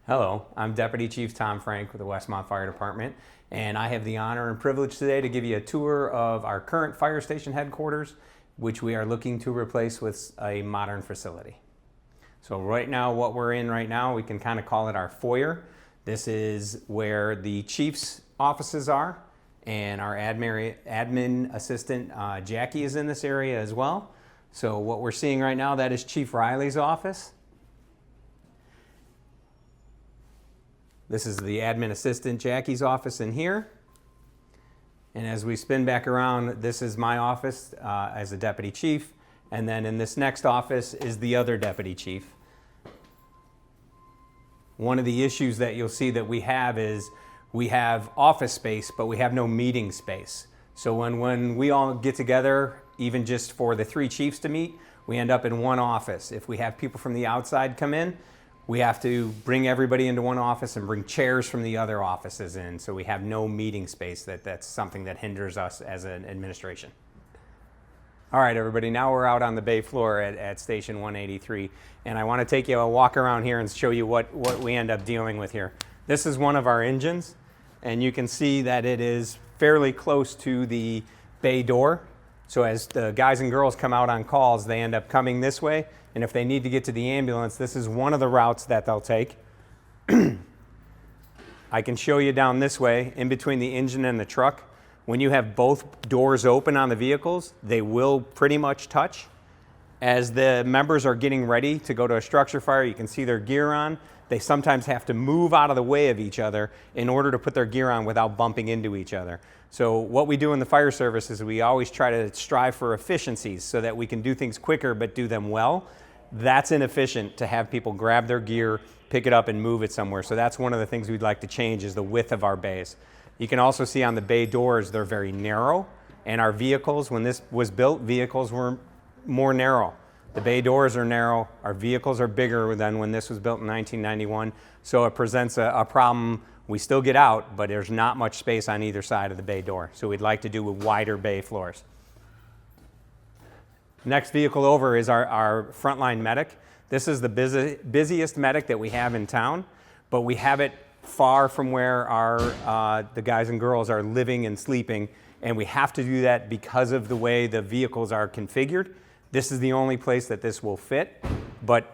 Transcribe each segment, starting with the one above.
Hello, I'm Deputy Chief Tom Frank with the Westmont Fire Department, and I have the honor and privilege today to give you a tour of our current fire station headquarters, which we are looking to replace with a modern facility. So right now, what we're in right now, we can kind of call it our foyer. This is where the chief's offices are, and our admin assistant, Jackie, is in this area as well. So what we're seeing right now, that is Chief Riley's office. This is the admin assistant, Jackie's office in here. And as we spin back around, this is my office as a deputy chief. And then in this next office is the other deputy chief. One of the issues that you'll see that we have is we have office space, but we have no meeting space. So when we all get together, even just for the three chiefs to meet, we end up in one office. If we have people from the outside come in, we have to bring everybody into one office and bring chairs from the other offices in, so we have no meeting space. That's something that hinders us as an administration. All right, everybody, now we're out on the bay floor at Station 183, and I want to take you a walk around here and show you what we end up dealing with here. This is one of our engines, and you can see that it is fairly close to the bay door. So as the guys and girls come out on calls, they end up coming this way. And if they need to get to the ambulance, this is one of the routes that they'll take. I can show you down this way, in between the engine and the truck. When you have both doors open on the vehicles, they will pretty much touch. As the members are getting ready to go to a structure fire, you can see their gear on. They sometimes have to move out of the way of each other in order to put their gear on without bumping into each other. So what we do in the fire service is we always try to strive for efficiencies so that we can do things quicker but do them well. That's inefficient to have people grab their gear, pick it up, and move it somewhere. So that's one of the things we'd like to change is the width of our bays. You can also see on the bay doors, they're very narrow. And our vehicles, when this was built, vehicles were more narrow. The bay doors are narrow. Our vehicles are bigger than when this was built in 1991. So it presents a problem. We still get out, but there's not much space on either side of the bay door. So we'd like to do with wider bay floors. Next vehicle over is our frontline medic. This is the busiest medic that we have in town, but we have it far from where the guys and girls are living and sleeping, and we have to do that because of the way the vehicles are configured. This is the only place that this will fit, but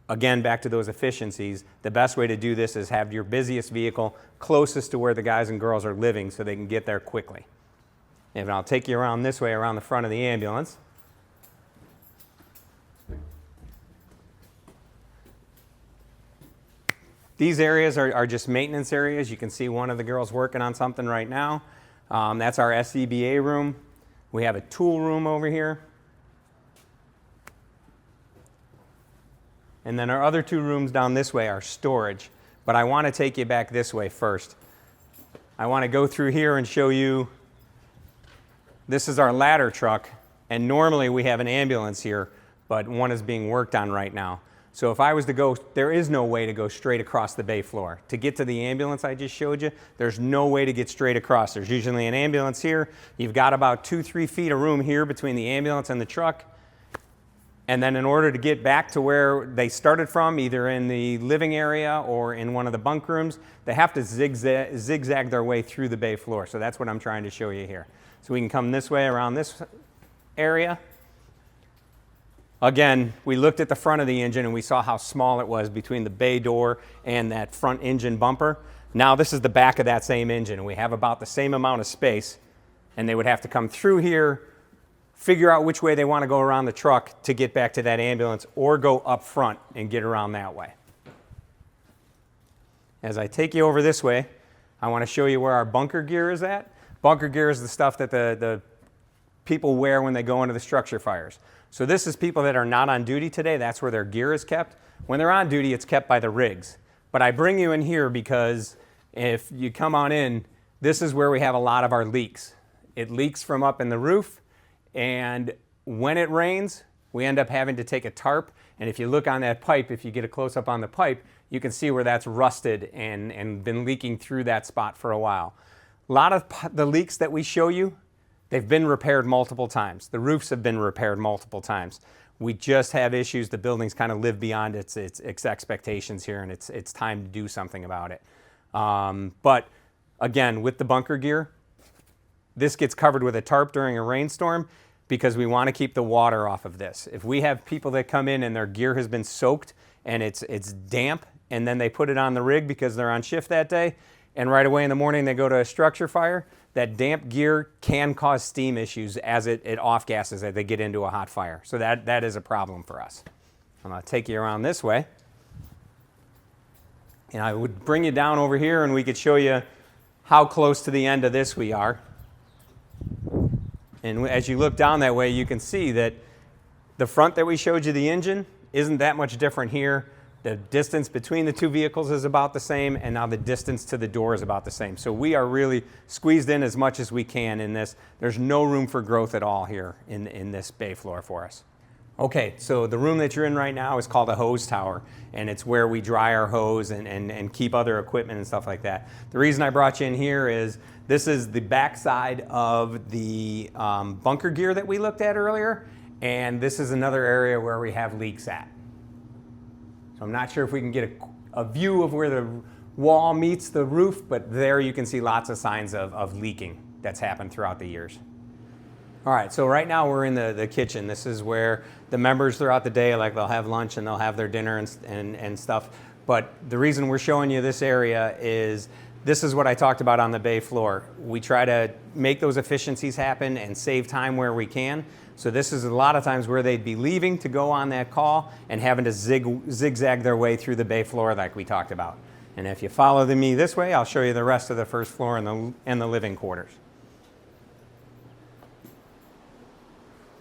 again, back to those efficiencies, the best way to do this is have your busiest vehicle closest to where the guys and girls are living so they can get there quickly. And I'll take you around this way, around the front of the ambulance. These areas are just maintenance areas. You can see one of the girls working on something right now. That's our SCBA room. We have a tool room over here. And then our other two rooms down this way are storage. But I want to take you back this way first. I want to go through here and show you, this is our ladder truck. And normally we have an ambulance here, but one is being worked on right now. So if I was to go, there is no way to go straight across the bay floor. To get to the ambulance I just showed you, there's no way to get straight across. There's usually an ambulance here. You've got about 2-3 feet of room here between the ambulance and the truck. And then in order to get back to where they started from, either in the living area or in one of the bunk rooms, they have to zigzag their way through the bay floor. So that's what I'm trying to show you here. So we can come this way around this area. Again, we looked at the front of the engine and we saw how small it was between the bay door and that front engine bumper. Now this is the back of that same engine, and we have about the same amount of space, and they would have to come through here, figure out which way they want to go around the truck to get back to that ambulance, or go up front and get around that way. As I take you over this way, I want to show you where our bunker gear is at. Bunker gear is the stuff that the people wear when they go into the structure fires. So this is people that are not on duty today. That's where their gear is kept. When they're on duty, it's kept by the rigs. But I bring you in here because if you come on in, this is where we have a lot of our leaks. It leaks from up in the roof, and when it rains, we end up having to take a tarp. And if you look on that pipe, if you get a close-up on the pipe, you can see where that's rusted and been leaking through that spot for a while. A lot of the leaks that we show you, they've been repaired multiple times. The roofs have been repaired multiple times. We just have issues. The building's kind of lived beyond its expectations here, and it's time to do something about it. But again, with the bunker gear, this gets covered with a tarp during a rainstorm because we want to keep the water off of this. If we have people that come in and their gear has been soaked and it's damp, and then they put it on the rig because they're on shift that day, and right away in the morning they go to a structure fire, that damp gear can cause steam issues as it off-gasses as they get into a hot fire. So that is a problem for us. I'm going to take you around this way. And I would bring you down over here and we could show you how close to the end of this we are. And as you look down that way, you can see that the front that we showed you, the engine, isn't that much different here. The distance between the two vehicles is about the same, and now the distance to the door is about the same. So we are really squeezed in as much as we can in this. There's no room for growth at all here in this bay floor for us. Okay, so the room that you're in right now is called a hose tower, and it's where we dry our hose and keep other equipment and stuff like that. The reason I brought you in here is this is the backside of the bunker gear that we looked at earlier, and this is another area where we have leaks at. So I'm not sure if we can get a view of where the wall meets the roof, but there you can see lots of signs of leaking that's happened throughout the years. All right, so right now we're in the kitchen. This is where the members throughout the day, like they'll have lunch and they'll have their dinner and stuff. But the reason we're showing you this area is this is what I talked about on the bay floor. We try to make those efficiencies happen and save time where we can. So this is a lot of times where they'd be leaving to go on that call and having to zigzag their way through the bay floor like we talked about. And if you follow me this way, I'll show you the rest of the first floor and the living quarters.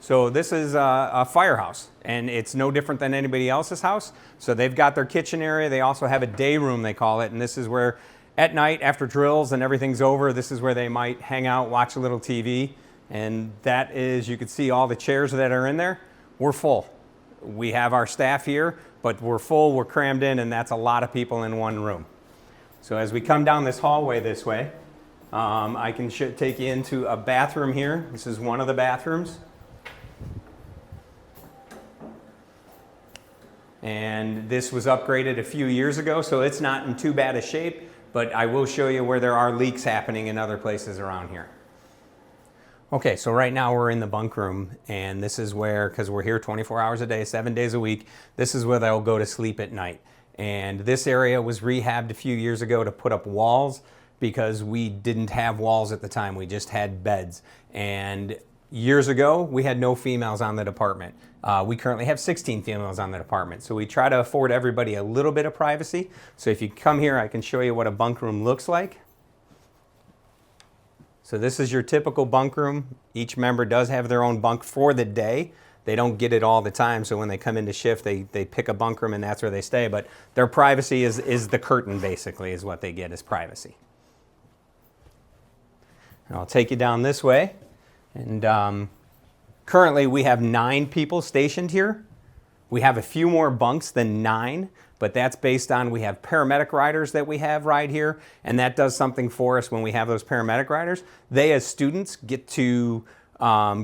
So this is a firehouse, and it's no different than anybody else's house. So they've got their kitchen area. They also have a day room, they call it, and this is where at night after drills and everything's over, this is where they might hang out, watch a little TV. And that is, you can see all the chairs that are in there. We're full. We have our staff here, but we're full, we're crammed in, and that's a lot of people in one room. So as we come down this hallway this way, I can take you into a bathroom here. This is one of the bathrooms. And this was upgraded a few years ago, so it's not in too bad a shape, but I will show you where there are leaks happening in other places around here. Okay, so right now we're in the bunk room, and this is where, because we're here 24 hours a day, 7 days a week, this is where they'll go to sleep at night. And this area was rehabbed a few years ago to put up walls because we didn't have walls at the time, we just had beds. And years ago, we had no females on the department. We currently have 16 females on the department, so we try to afford everybody a little bit of privacy. So if you come here, I can show you what a bunk room looks like. So this is your typical bunk room. Each member does have their own bunk for the day. They don't get it all the time, so when they come into shift, they pick a bunk room and that's where they stay. But their privacy is the curtain, basically, is what they get, is privacy. And I'll take you down this way. And currently we have 9 people stationed here. We have a few more bunks than 9, but that's based on we have paramedic riders that we have ride here, and that does something for us when we have those paramedic riders. They, as students, get to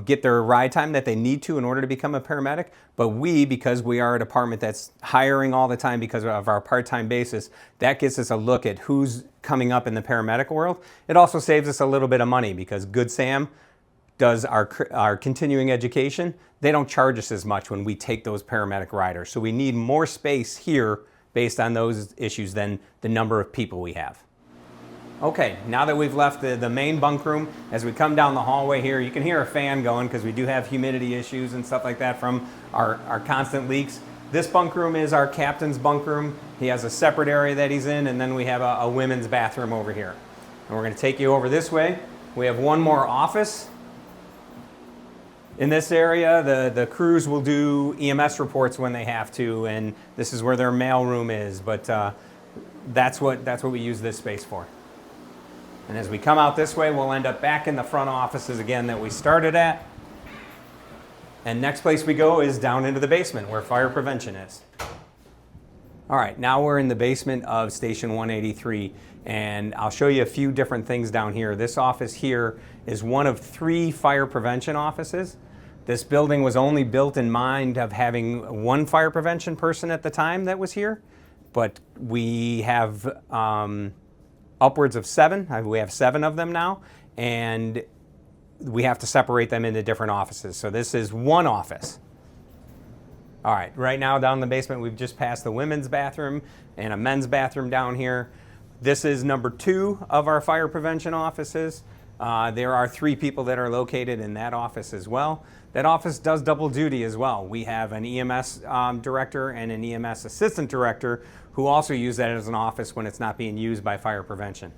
get their ride time that they need to in order to become a paramedic, but we, because we are a department that's hiring all the time because of our part-time basis, that gets us a look at who's coming up in the paramedic world. It also saves us a little bit of money because Good Sam does our continuing education. They don't charge us as much when we take those paramedic riders. So we need more space here based on those issues than the number of people we have. Okay, now that we've left the main bunk room, as we come down the hallway here, you can hear a fan going because we do have humidity issues and stuff like that from our constant leaks. This bunk room is our captain's bunk room. He has a separate area that he's in, and then we have a women's bathroom over here. And we're gonna take you over this way. We have one more office. In this area, the crews will do EMS reports when they have to, and this is where their mail room is, but that's what we use this space for. And as we come out this way, we'll end up back in the front offices again that we started at. And next place we go is down into the basement where fire prevention is. All right, now we're in the basement of Station 183, and I'll show you a few different things down here. This office here is one of 3 fire prevention offices. This building was only built in mind of having one fire prevention person at the time that was here, but we have upwards of 7. We have 7 of them now, and we have to separate them into different offices. So this is one office. All right, right now down in the basement, we've just passed the women's bathroom and a men's bathroom down here. This is number 2 of our fire prevention offices. There are 3 people that are located in that office as well. That office does double duty as well. We have an EMS director and an EMS assistant director who also use that as an office when it's not being used by fire prevention.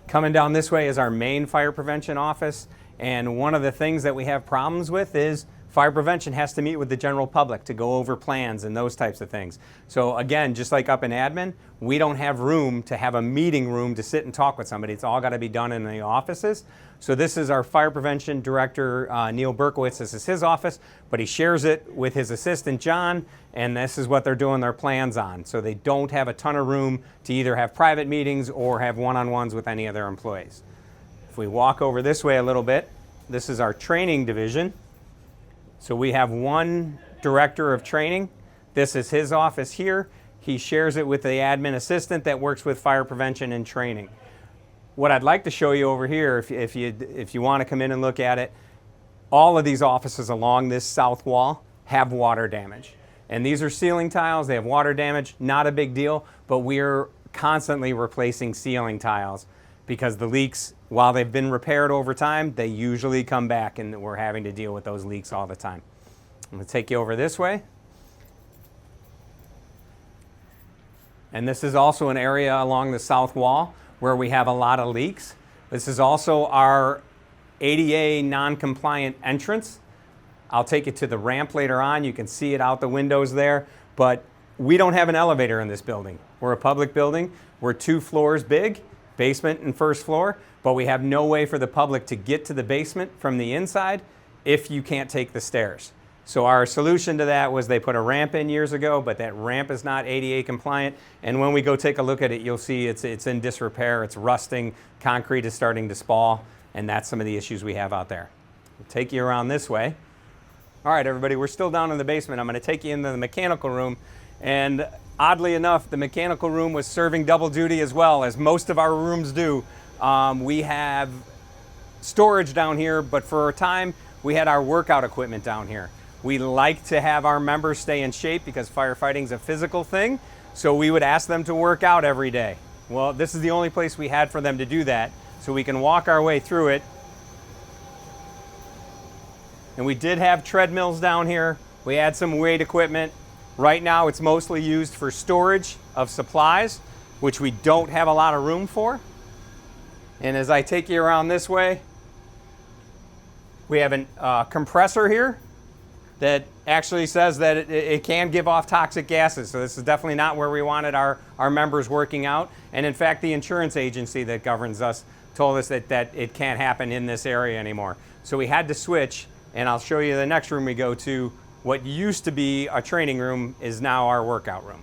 Coming down this way is our main fire prevention office, and one of the things that we have problems with is fire prevention has to meet with the general public to go over plans and those types of things. So again, just like up in admin, we don't have room to have a meeting room to sit and talk with somebody. It's all got to be done in the offices. So this is our fire prevention director, Neil Berkowitz. This is his office, but he shares it with his assistant, John, and this is what they're doing their plans on. So they don't have a ton of room to either have private meetings or have one-on-ones with any of their employees. If we walk over this way a little bit, this is our training division. So we have one director of training. This is his office here. He shares it with the admin assistant that works with fire prevention and training. What I'd like to show you over here, if you want to come in and look at it, all of these offices along this south wall have water damage. And these are ceiling tiles. They have water damage. Not a big deal, but we're constantly replacing ceiling tiles because the leaks, while they've been repaired over time, they usually come back and we're having to deal with those leaks all the time. I'm going to take you over this way. And this is also an area along the south wall where we have a lot of leaks. This is also our ADA non-compliant entrance. I'll take you to the ramp later on. You can see it out the windows there, but we don't have an elevator in this building. We're a public building. We're 2 floors big, basement and first floor, but we have no way for the public to get to the basement from the inside if you can't take the stairs. So our solution to that was they put a ramp in years ago, but that ramp is not ADA compliant. And when we go take a look at it, you'll see it's in disrepair, it's rusting, concrete is starting to spall, and that's some of the issues we have out there. I'll take you around this way. All right, everybody, we're still down in the basement. I'm going to take you into the mechanical room. And oddly enough, the mechanical room was serving double duty as well, as most of our rooms do. We have storage down here, but for a time, we had our workout equipment down here. We like to have our members stay in shape because firefighting is a physical thing, so we would ask them to work out every day. Well, this is the only place we had for them to do that, so we can walk our way through it. And we did have treadmills down here. We had some weight equipment. Right now, it's mostly used for storage of supplies, which we don't have a lot of room for. And as I take you around this way, we have a compressor here that actually says that it can give off toxic gases. So this is definitely not where we wanted our members working out. And in fact, the insurance agency that governs us told us that it can't happen in this area anymore. So we had to switch, and I'll show you the next room we go to. What used to be a training room is now our workout room.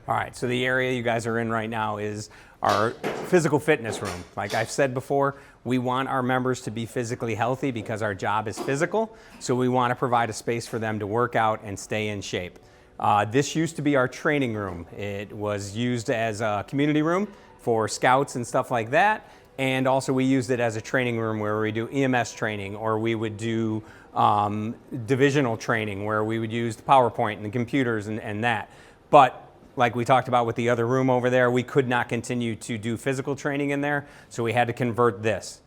All right, so the area you guys are in right now is our physical fitness room. Like I've said before, we want our members to be physically healthy because our job is physical, so we want to provide a space for them to work out and stay in shape. This used to be our training room. It was used as a community room for scouts and stuff like that, and also we used it as a training room where we do EMS training, or we would do divisional training where we would use the PowerPoint and the computers and that. But like we talked about with the other room over there, we could not continue to do physical training in there, so we had to convert this.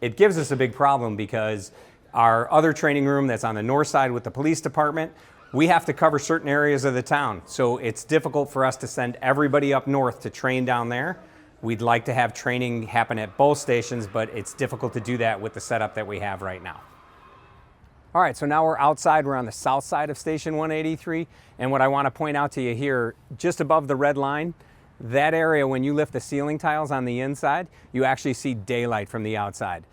It gives us a big problem because our other training room that's on the north side with the police department, we have to cover certain areas of the town. So it's difficult for us to send everybody up north to train down there. We'd like to have training happen at both stations, but it's difficult to do that with the setup that we have right now. All right, so now we're outside. We're on the south side of Station 183. And what I want to point out to you here, just above the red line, that area, when you lift the ceiling tiles on the inside, you actually see daylight from the outside.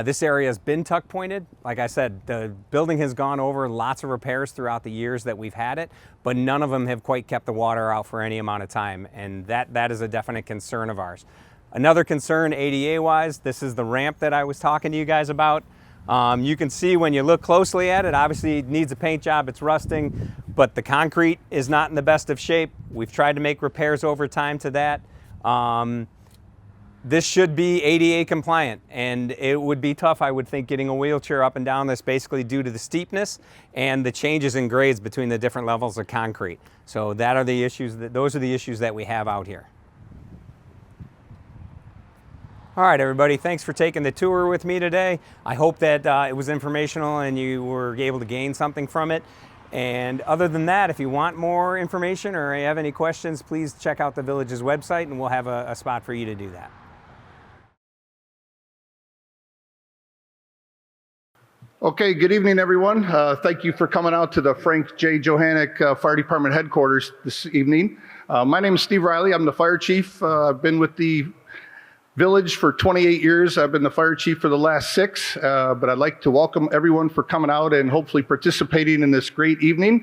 This area has been tuck pointed. Like I said, the building has gone over lots of repairs throughout the years that we've had it, but none of them have quite kept the water out for any amount of time. And that is a definite concern of ours. Another concern ADA-wise, this is the ramp that I was talking to you guys about. You can see when you look closely at it, obviously it needs a paint job, it's rusting, but the concrete is not in the best of shape. We've tried to make repairs over time to that. This should be ADA compliant, and it would be tough, I would think, getting a wheelchair up and down this, basically due to the steepness and the changes in grades between the different levels of concrete. So those are the issues that we have out here. All right, everybody, thanks for taking the tour with me today. I hope that it was informational and you were able to gain something from it. And other than that, if you want more information or you have any questions, please check out the village's website and we'll have a spot for you to do that. Okay, good evening, everyone. Thank you for coming out to the Frank J. Johannick Fire Department headquarters this evening. My name is Steve Riley. I'm the fire chief. I've been with the village for 28 years. I've been the fire chief for the last 6, but I'd like to welcome everyone for coming out and hopefully participating in this great evening.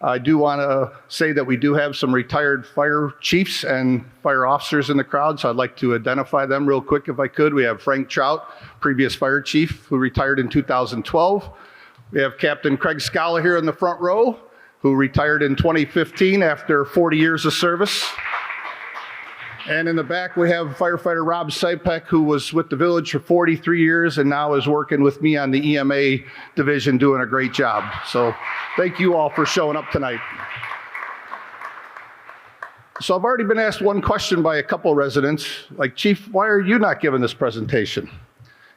I do want to say that we do have some retired fire chiefs and fire officers in the crowd, so I'd like to identify them real quick if I could. We have Frank Trout, previous fire chief, who retired in 2012. We have Captain Craig Scala here in the front row, who retired in 2015 after 40 years of service. And in the back, we have firefighter Rob Sipek, who was with the village for 43 years and now is working with me on the EMA division, doing a great job. So thank you all for showing up tonight. So I've already been asked one question by a couple residents, like, Chief, why are you not giving this presentation?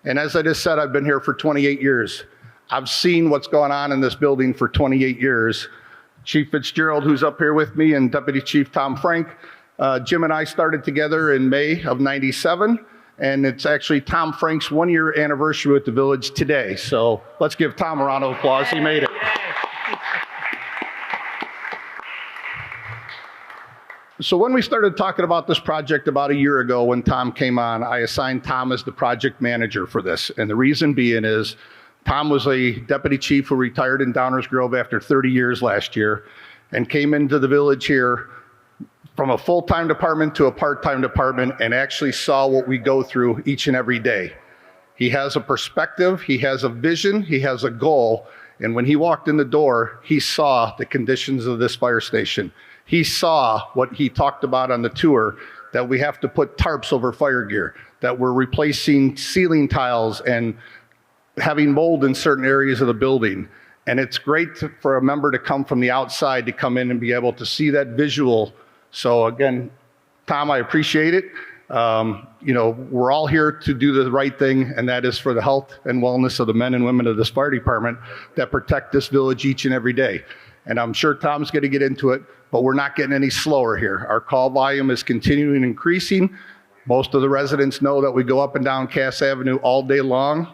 And as I just said, I've been here for 28 years. I've seen what's going on in this building for 28 years. Chief Fitzgerald, who's up here with me, and Deputy Chief Tom Frank, Jim and I started together in May of '97, and it's actually Tom Frank's 1-year anniversary with the village today. So let's give Tom a round of applause. He made it. So when we started talking about this project about a year ago, when Tom came on, I assigned Tom as the project manager for this. And the reason being is Tom was a deputy chief who retired in Downers Grove after 30 years last year and came into the village here from a full-time department to a part-time department and actually saw what we go through each and every day. He has a perspective, he has a vision, he has a goal, and when he walked in the door, he saw the conditions of this fire station. He saw what he talked about on the tour, that we have to put tarps over fire gear, that we're replacing ceiling tiles and having mold in certain areas of the building. And it's great for a member to come from the outside to come in and be able to see that visual. So again, Tom, I appreciate it. We're all here to do the right thing, and that is for the health and wellness of the men and women of this fire department that protect this village each and every day. And I'm sure Tom's going to get into it, but we're not getting any slower here. Our call volume is continuing increasing. Most of the residents know that we go up and down Cass Avenue all day long.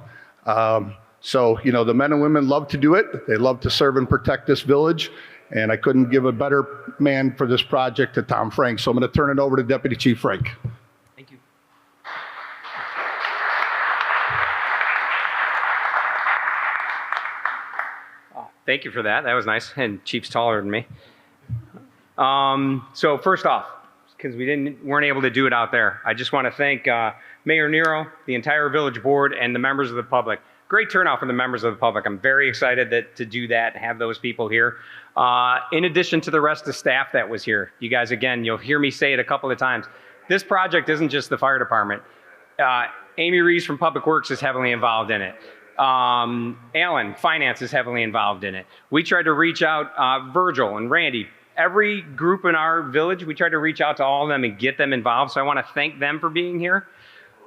So the men and women love to do it. They love to serve and protect this village. And I couldn't give a better man for this project to Tom Frank. So I'm going to turn it over to Deputy Chief Frank. Thank you. Oh, thank you for that. That was nice. And Chief's taller than me. So first off, because we weren't able to do it out there, I just want to thank Mayor Nero, the entire village board, and the members of the public. Great turnout for the members of the public. I'm very excited to do that, have those people here. In addition to the rest of the staff that was here. You guys, again, you'll hear me say it a couple of times. This project isn't just the fire department. Amy Rees from Public Works is heavily involved in it. Alan, Finance, is heavily involved in it. We tried to reach out, Virgil and Randy, every group in our village, we tried to reach out to all of them and get them involved. So I want to thank them for being here.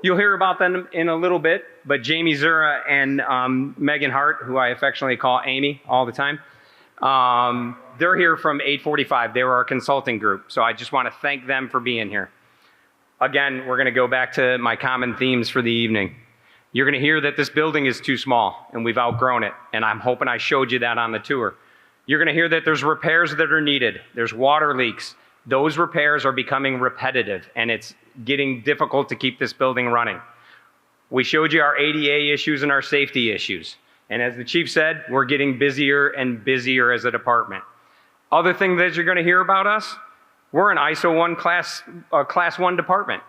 You'll hear about them in a little bit, but Jamie Zura and Megan Hart, who I affectionately call Amy all the time, they're here from 845. They were our consulting group. So I just want to thank them for being here. Again, we're going to go back to my common themes for the evening. You're going to hear that this building is too small and we've outgrown it. And I'm hoping I showed you that on the tour. You're going to hear that there's repairs that are needed. There's water leaks. Those repairs are becoming repetitive and it's getting difficult to keep this building running. We showed you our ADA issues and our safety issues. And as the chief said, we're getting busier and busier as a department. Other thing that you're going to hear about us, we're an ISO 1 class 1 department.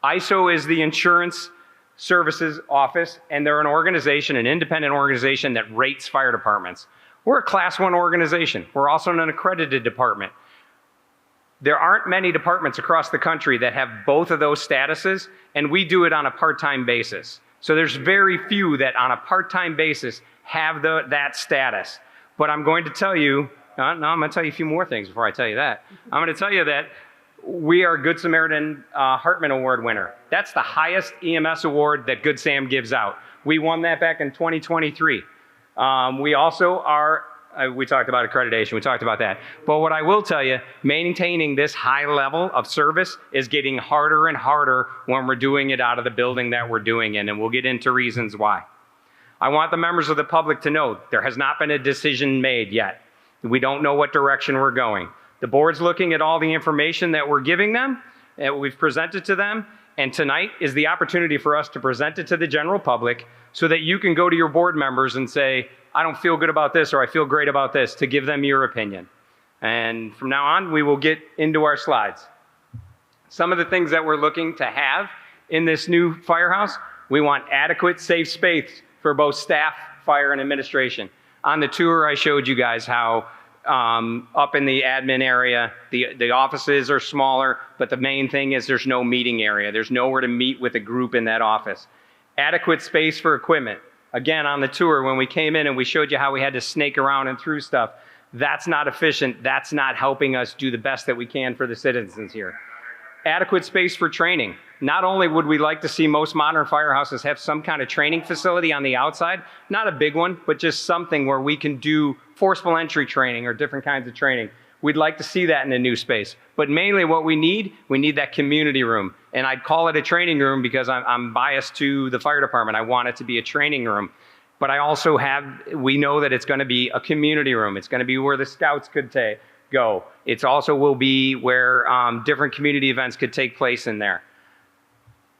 ISO is the insurance Services Office, and they're an organization, an independent organization that rates fire departments. We're a Class 1 organization. We're also an accredited department. There aren't many departments across the country that have both of those statuses, and we do it on a part-time basis. So there's very few that on a part-time basis have that status. But I'm going to tell you, I'm going to tell you a few more things before I tell you that. I'm going to tell you that we are Good Samaritan Hartman Award winner. That's the highest EMS award that Good Sam gives out. We won that back in 2023. We also are, we talked about accreditation, we talked about that. But what I will tell you, maintaining this high level of service is getting harder and harder when we're doing it out of the building that we're doing in, and we'll get into reasons why. I want the members of the public to know there has not been a decision made yet. We don't know what direction we're going. The board's looking at all the information that we're giving them, that we've presented to them, and tonight is the opportunity for us to present it to the general public so that you can go to your board members and say, I don't feel good about this, or I feel great about this, to give them your opinion. And from now on, we will get into our slides. Some of the things that we're looking to have in this new firehouse, we want adequate, safe space for both staff, fire, and administration. On the tour, I showed you guys how up in the admin area, the offices are smaller, but the main thing is there's no meeting area. There's nowhere to meet with a group in that office. Adequate space for equipment. Again, on the tour, when we came in and we showed you how we had to snake around and through stuff, that's not efficient. That's not helping us do the best that we can for the citizens here. Adequate space for training. Not only would we like to see most modern firehouses have some kind of training facility on the outside, not a big one, but just something where we can do forcible entry training or different kinds of training. We'd like to see that in a new space. But mainly what we need that community room. And I'd call it a training room because I'm biased to the fire department. I want it to be a training room. But I also we know that it's going to be a community room. It's going to be where the scouts could go. It also will be where different community events could take place in there.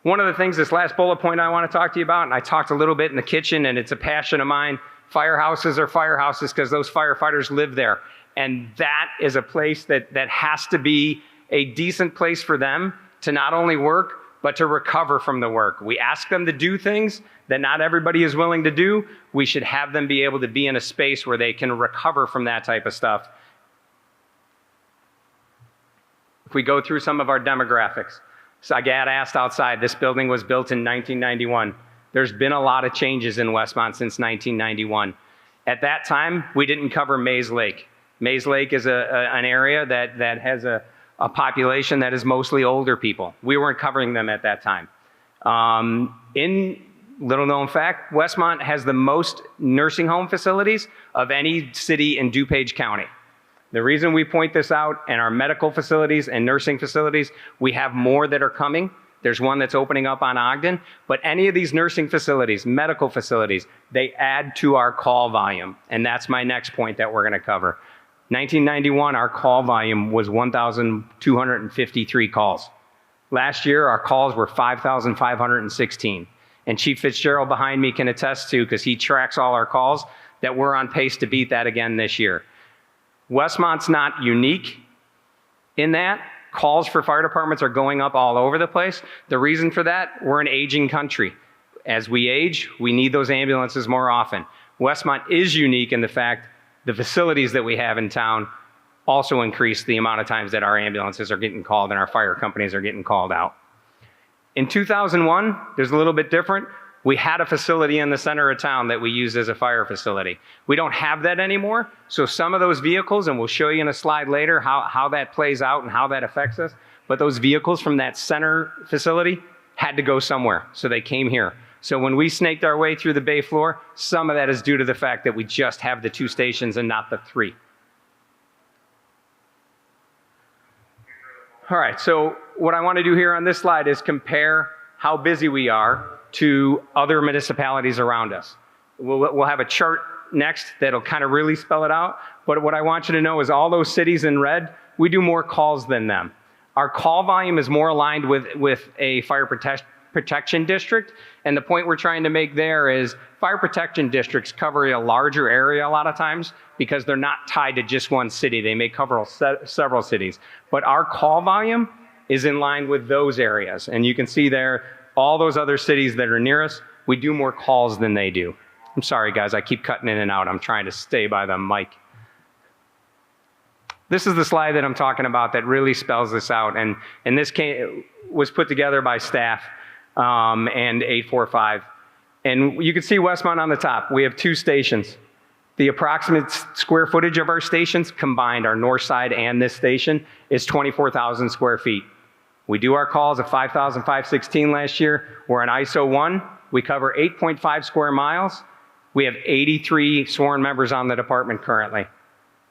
One of the things, this last bullet point I want to talk to you about, and I talked a little bit in the kitchen, and it's a passion of mine, firehouses are firehouses because those firefighters live there. And that is a place that has to be a decent place for them to not only work, but to recover from the work. We ask them to do things that not everybody is willing to do. We should have them be able to be in a space where they can recover from that type of stuff. If we go through some of our demographics. So I got asked outside, this building was built in 1991. There's been a lot of changes in Westmont since 1991. At that time, we didn't cover Mays Lake. Mays Lake is an area that has a population that is mostly older people. We weren't covering them at that time. In little known fact, Westmont has the most nursing home facilities of any city in DuPage County. The reason we point this out, in our medical facilities and nursing facilities, we have more that are coming. There's one that's opening up on Ogden, but any of these nursing facilities, medical facilities, they add to our call volume, and that's my next point that we're going to cover. 1991, our call volume was 1,253 calls. Last year, our calls were 5,516. And Chief Fitzgerald behind me can attest to, because he tracks all our calls, that we're on pace to beat that again this year. Westmont's not unique in that. Calls for fire departments are going up all over the place. The reason for that, we're an aging country. As we age, we need those ambulances more often. Westmont is unique in the fact the facilities that we have in town also increase the amount of times that our ambulances are getting called and our fire companies are getting called out. In 2001, there's a little bit different. We had a facility in the center of town that we used as a fire facility. We don't have that anymore, so some of those vehicles, and we'll show you in a slide later how that plays out and how that affects us, but those vehicles from that center facility had to go somewhere, so they came here. So when we snaked our way through the bay floor, some of that is due to the fact that we just have the 2 stations and not the 3. All right, so what I want to do here on this slide is compare how busy we are to other municipalities around us. We'll have a chart next that'll kind of really spell it out, but what I want you to know is all those cities in red, we do more calls than them. Our call volume is more aligned with a fire protection district, and the point we're trying to make there is fire protection districts cover a larger area a lot of times because they're not tied to just one city. They may cover several cities, but our call volume is in line with those areas. And you can see there, all those other cities that are near us, we do more calls than they do. I'm sorry, guys, I keep cutting in and out. I'm trying to stay by the mic. This is the slide that I'm talking about that really spells this out. And this was put together by staff and 845. And you can see Westmont on the top. We have 2 stations. The approximate square footage of our stations combined, our north side and this station, is 24,000 square feet. We do our calls at 5,516 last year. We're an ISO 1. We cover 8.5 square miles. We have 83 sworn members on the department currently.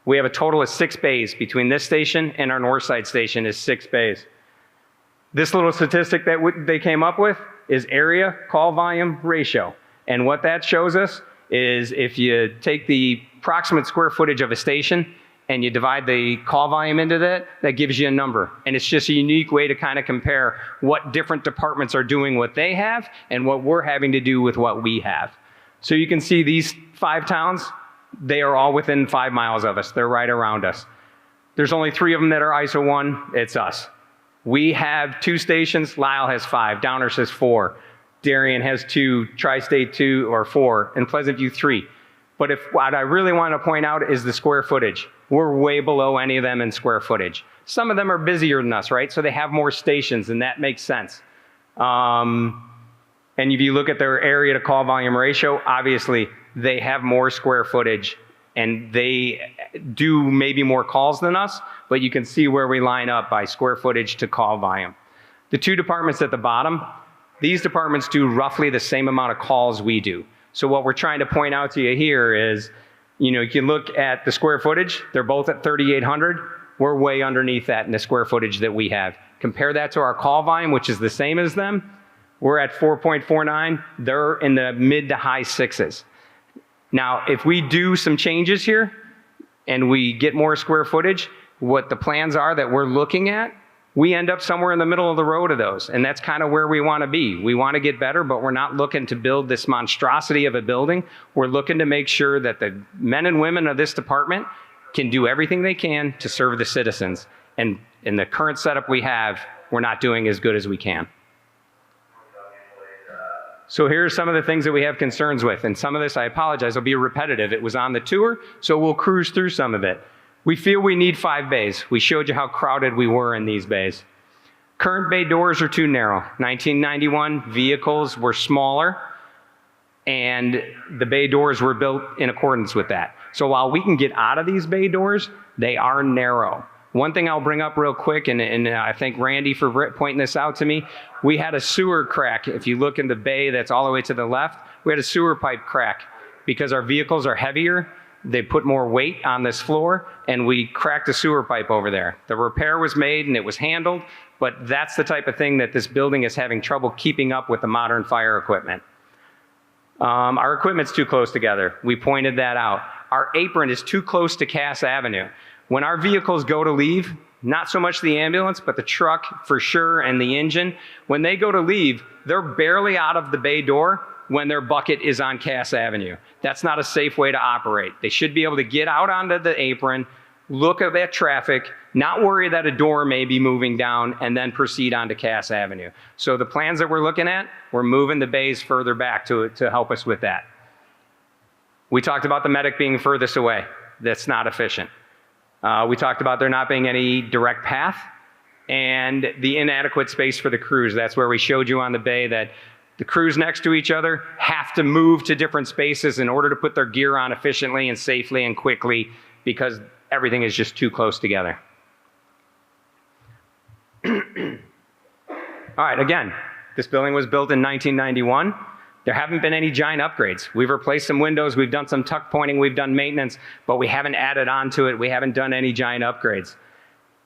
We have a total of 6 bays. Between this station and our north side station is 6 bays. This little statistic that they came up with is area call volume ratio. And what that shows us is if you take the approximate square footage of a station and you divide the call volume into that, that gives you a number. And it's just a unique way to kind of compare what different departments are doing what they have and what we're having to do with what we have. So you can see these 5 towns, they are all within 5 miles of us. They're right around us. There's only 3 of them that are ISO 1. It's us. We have 2 stations. Lisle has 5. Downers has 4. Darien has 2. Tri-State 2 or 4. And Pleasant View 3. But what I really want to point out is the square footage. We're way below any of them in square footage. Some of them are busier than us, right? So they have more stations, and that makes sense. And if you look at their area to call volume ratio, obviously they have more square footage and they do maybe more calls than us, but you can see where we line up by square footage to call volume. The 2 departments at the bottom, these departments do roughly the same amount of calls we do. So what we're trying to point out to you here is, you can look at the square footage, they're both at 3,800. We're way underneath that in the square footage that we have. Compare that to our call volume, which is the same as them. We're at 4.49. They're in the mid to high 6s. Now, if we do some changes here and we get more square footage, what the plans are that we're looking at, we end up somewhere in the middle of the road of those. And that's kind of where we want to be. We want to get better, but we're not looking to build this monstrosity of a building. We're looking to make sure that the men and women of this department can do everything they can to serve the citizens. And in the current setup we have, we're not doing as good as we can. So here are some of the things that we have concerns with. And some of this, I apologize, will be repetitive. It was on the tour, so we'll cruise through some of it. We feel we need 5 bays. We showed you how crowded we were in these bays. Current bay doors are too narrow. 1991, vehicles were smaller, and the bay doors were built in accordance with that. So while we can get out of these bay doors, they are narrow. One thing I'll bring up real quick, and I thank Randy for pointing this out to me, we had a sewer crack. If you look in the bay that's all the way to the left, we had a sewer pipe crack. Because our vehicles are heavier, they put more weight on this floor, and we cracked a sewer pipe over there. The repair was made and it was handled, but that's the type of thing that this building is having trouble keeping up with the modern fire equipment. Our equipment's too close together. We pointed that out. Our apron is too close to Cass Avenue. When our vehicles go to leave, not so much the ambulance, but the truck for sure and the engine, when they go to leave, they're barely out of the bay door when their bucket is on Cass Avenue. That's not a safe way to operate. They should be able to get out onto the apron, look at that traffic, not worry that a door may be moving down, and then proceed onto Cass Avenue. So the plans that we're looking at, we're moving the bays further back to help us with that. We talked about the medic being furthest away. That's not efficient. We talked about there not being any direct path and the inadequate space for the crews. That's where we showed you on the bay that the crews next to each other have to move to different spaces in order to put their gear on efficiently and safely and quickly because everything is just too close together. All right, again, this building was built in 1991. There haven't been any giant upgrades. We've replaced some windows, we've done some tuck pointing, we've done maintenance, but we haven't added on to it. We haven't done any giant upgrades.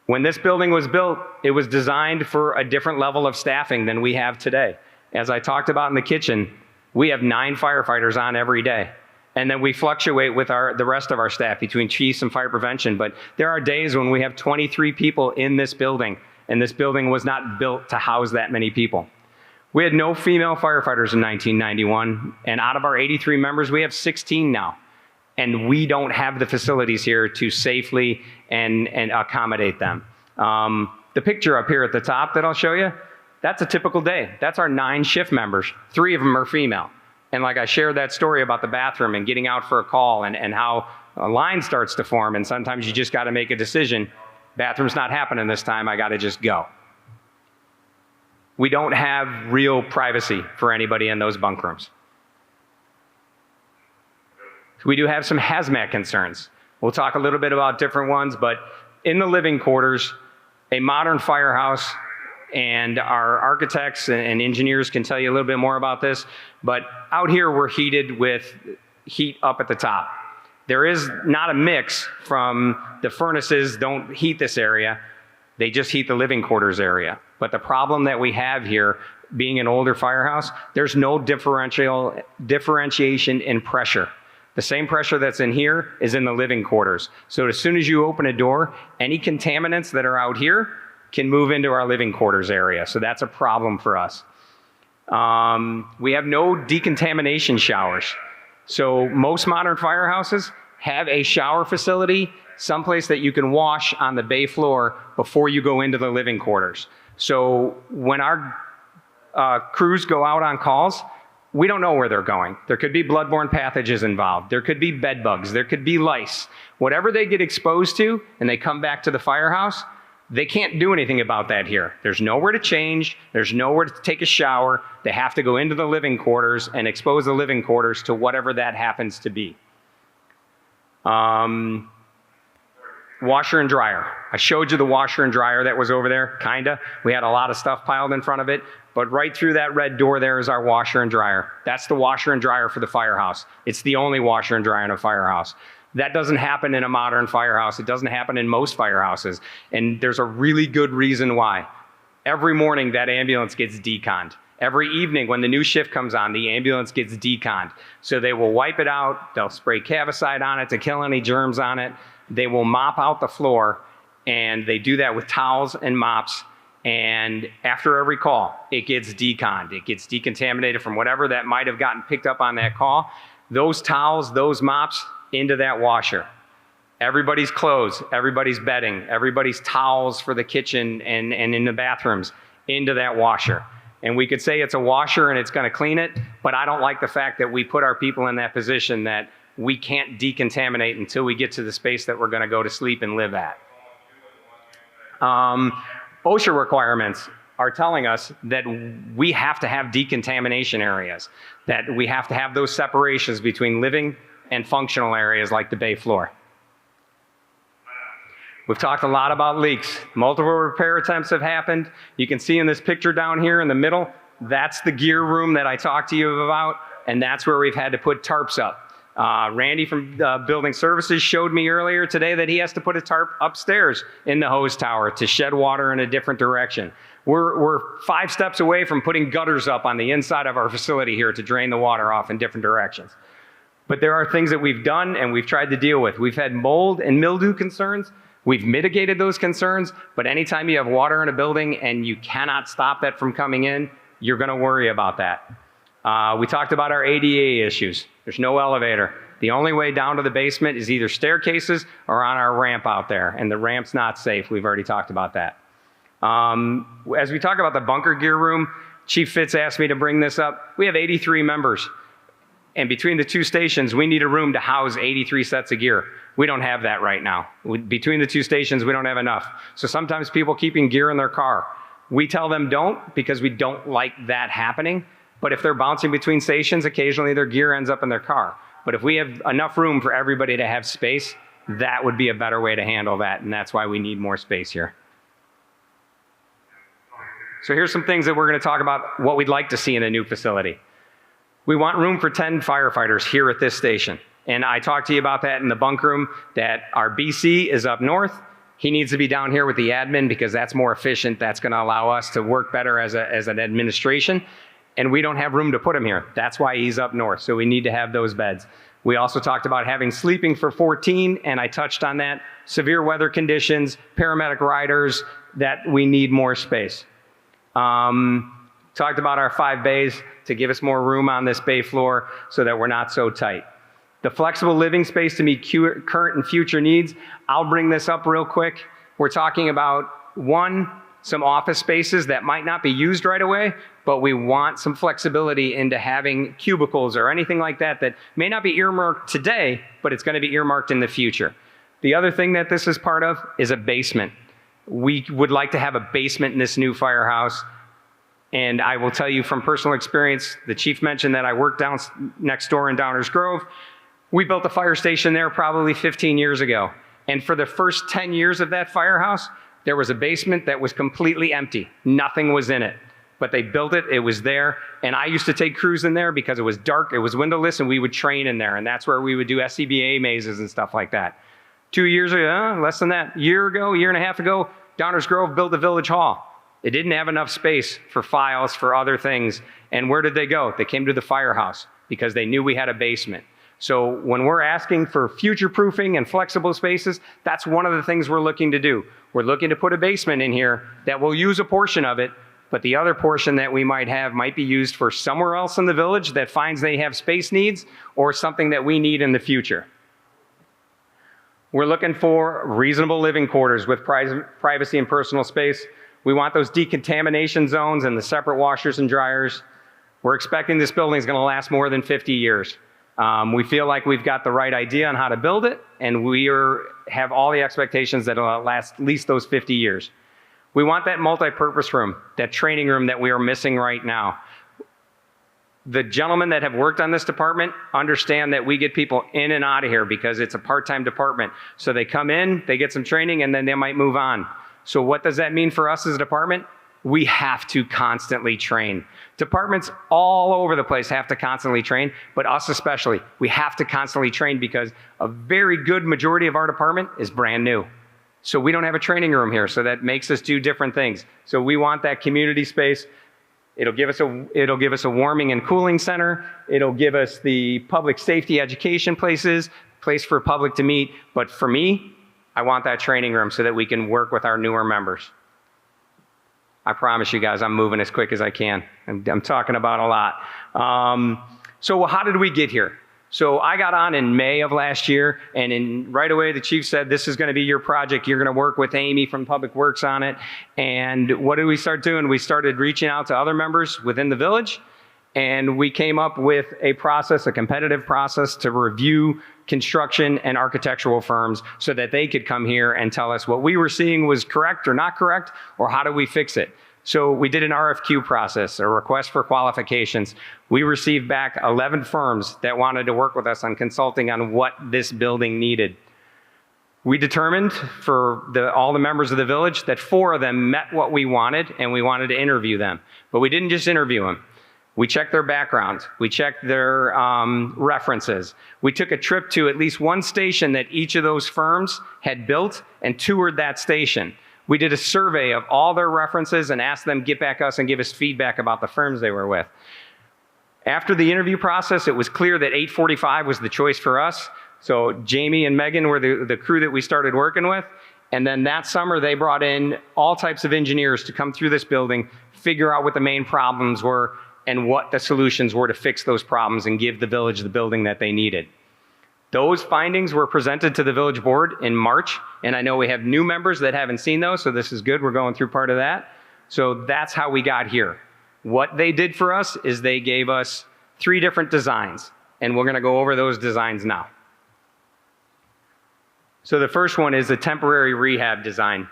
When this building was built, it was designed for a different level of staffing than we have today. As I talked about in the kitchen, we have 9 firefighters on every day. And then we fluctuate with the rest of our staff between chiefs and fire prevention. But there are days when we have 23 people in this building, and this building was not built to house that many people. We had no female firefighters in 1991, and out of our 83 members, we have 16 now. And we don't have the facilities here to safely and accommodate them. The picture up here at the top that I'll show you, That's a typical day. That's our 9 shift members. 3 of them are female. And like I shared that story about the bathroom and getting out for a call and how a line starts to form, and sometimes you just got to make a decision. Bathroom's not happening this time, I got to just go. We don't have real privacy for anybody in those bunk rooms. We do have some hazmat concerns. We'll talk a little bit about different ones, but in the living quarters, a modern firehouse, and our architects and engineers can tell you a little bit more about this, but out here we're heated with heat up at the top. There is not a mix from the furnaces don't heat this area, they just heat the living quarters area. But the problem that we have here, being an older firehouse, there's no differentiation in pressure. The same pressure that's in here is in the living quarters. So as soon as you open a door, any contaminants that are out here can move into our living quarters area. So that's a problem for us. We have no decontamination showers. So most modern firehouses have a shower facility, someplace that you can wash on the bay floor before you go into the living quarters. So when our crews go out on calls, we don't know where they're going. There could be bloodborne pathogens involved. There could be bed bugs. There could be lice. Whatever they get exposed to and they come back to the firehouse, they can't do anything about that here. There's nowhere to change. There's nowhere to take a shower. They have to go into the living quarters and expose the living quarters to whatever that happens to be. Washer and dryer. I showed you the washer and dryer that was over there, kinda. We had a lot of stuff piled in front of it, but right through that red door there is our washer and dryer. That's the washer and dryer for the firehouse. It's the only washer and dryer in a firehouse. That doesn't happen in a modern firehouse. It doesn't happen in most firehouses, and there's a really good reason why. Every morning that ambulance gets deconned. Every evening when the new shift comes on, the ambulance gets deconned. So they will wipe it out, they'll spray Cavicide on it to kill any germs on it, they will mop out the floor, and they do that with towels and mops, and after every call, it gets deconned. It gets decontaminated from whatever that might have gotten picked up on that call. Those towels, those mops, into that washer. Everybody's clothes, everybody's bedding, everybody's towels for the kitchen and in the bathrooms, into that washer. And we could say it's a washer and it's gonna clean it, but I don't like the fact that we put our people in that position that we can't decontaminate until we get to the space that we're gonna go to sleep and live at. OSHA requirements are telling us that we have to have decontamination areas, that we have to have those separations between living and functional areas like the bay floor. We've talked a lot about leaks. Multiple repair attempts have happened. You can see in this picture down here in the middle, that's the gear room that I talked to you about, and that's where we've had to put tarps up. Randy from Building Services showed me earlier today that he has to put a tarp upstairs in the hose tower to shed water in a different direction. We're 5 steps away from putting gutters up on the inside of our facility here to drain the water off in different directions. But there are things that we've done and we've tried to deal with. We've had mold and mildew concerns. We've mitigated those concerns, but anytime you have water in a building and you cannot stop that from coming in, you're gonna worry about that. We talked about our ADA issues. There's no elevator. The only way down to the basement is either staircases or on our ramp out there, and the ramp's not safe. We've already talked about that. As we talk about the bunker gear room, Chief Fitz asked me to bring this up. We have 83 members, and between the 2 stations, we need a room to house 83 sets of gear. We don't have that right now. Between the 2 stations, we don't have enough. So sometimes people keeping gear in their car. We tell them don't because we don't like that happening. But if they're bouncing between stations, occasionally their gear ends up in their car. But if we have enough room for everybody to have space, that would be a better way to handle that. And that's why we need more space here. So here's some things that we're going to talk about what we'd like to see in a new facility. We want room for 10 firefighters here at this station. And I talked to you about that in the bunk room, that our BC is up north. He needs to be down here with the admin because that's more efficient. That's going to allow us to work better as an administration. And we don't have room to put him here. That's why he's up north. So we need to have those beds. We also talked about having sleeping for 14, and I touched on that. Severe weather conditions, paramedic riders, that we need more space. Talked about our 5 bays to give us more room on this bay floor so that we're not so tight. The flexible living space to meet current and future needs. I'll bring this up real quick. We're talking about 1 some office spaces that might not be used right away, but we want some flexibility into having cubicles or anything like that that may not be earmarked today, but it's going to be earmarked in the future. The other thing that this is part of is a basement. We would like to have a basement in this new firehouse. And I will tell you from personal experience, the chief mentioned that I worked down next door in Downers Grove. We built a fire station there probably 15 years ago. And for the first 10 years of that firehouse, there was a basement that was completely empty. Nothing was in it. But they built it, it was there. And I used to take crews in there because it was dark, it was windowless, and we would train in there. And that's where we would do SCBA mazes and stuff like that. 2 years ago, less than that, year and a half ago, Downers Grove built the Village Hall. It didn't have enough space for files, for other things. And where did they go? They came to the firehouse because they knew we had a basement. So when we're asking for future proofing and flexible spaces, that's one of the things we're looking to do. We're looking to put a basement in here that will use a portion of it, but the other portion that we might have might be used for somewhere else in the village that finds they have space needs or something that we need in the future. We're looking for reasonable living quarters with privacy and personal space. We want those decontamination zones and the separate washers and dryers. We're expecting this building is going to last more than 50 years. We feel like we've got the right idea on how to build it, and we have all the expectations that it'll last at least those 50 years. We want that multi-purpose room, that training room that we are missing right now. The gentlemen that have worked on this department understand that we get people in and out of here because it's a part-time department. So they come in, they get some training, and then they might move on. So what does that mean for us as a department? We have to constantly train. Departments all over the place have to constantly train, but us especially. We have to constantly train because a very good majority of our department is brand new. So we don't have a training room here, so that makes us do different things. So we want that community space. It'll give us a warming and cooling center. It'll give us the public safety education place for public to meet. But for me, I want that training room so that we can work with our newer members. I promise you guys, I'm moving as quick as I can. I'm talking about a lot. So how did we get here? So I got on in May of last year, and right away the chief said, this is going to be your project. You're going to work with Amy from Public Works on it. And what did we start doing? We started reaching out to other members within the village, and we came up with a process, a competitive process to review construction and architectural firms so that they could come here and tell us what we were seeing was correct or not correct, or how do we fix it. So we did an RFQ process, a request for qualifications. We received back 11 firms that wanted to work with us on consulting on what this building needed. We determined for all the members of the village that 4 of them met what we wanted, and we wanted to interview them. But we didn't just interview them. We checked their background. We checked their references. We took a trip to at least one station that each of those firms had built and toured that station. We did a survey of all their references and asked them to get back us and give us feedback about the firms they were with. After the interview process, it was clear that 845 was the choice for us. So Jamie and Megan were the crew that we started working with. And then that summer, they brought in all types of engineers to come through this building, figure out what the main problems were, and what the solutions were to fix those problems and give the village the building that they needed. Those findings were presented to the village board in March, and I know we have new members that haven't seen those, so this is good. We're going through part of that. So that's how we got here. What they did for us is they gave us 3 different designs, and we're going to go over those designs now. So the first one is a temporary rehab design.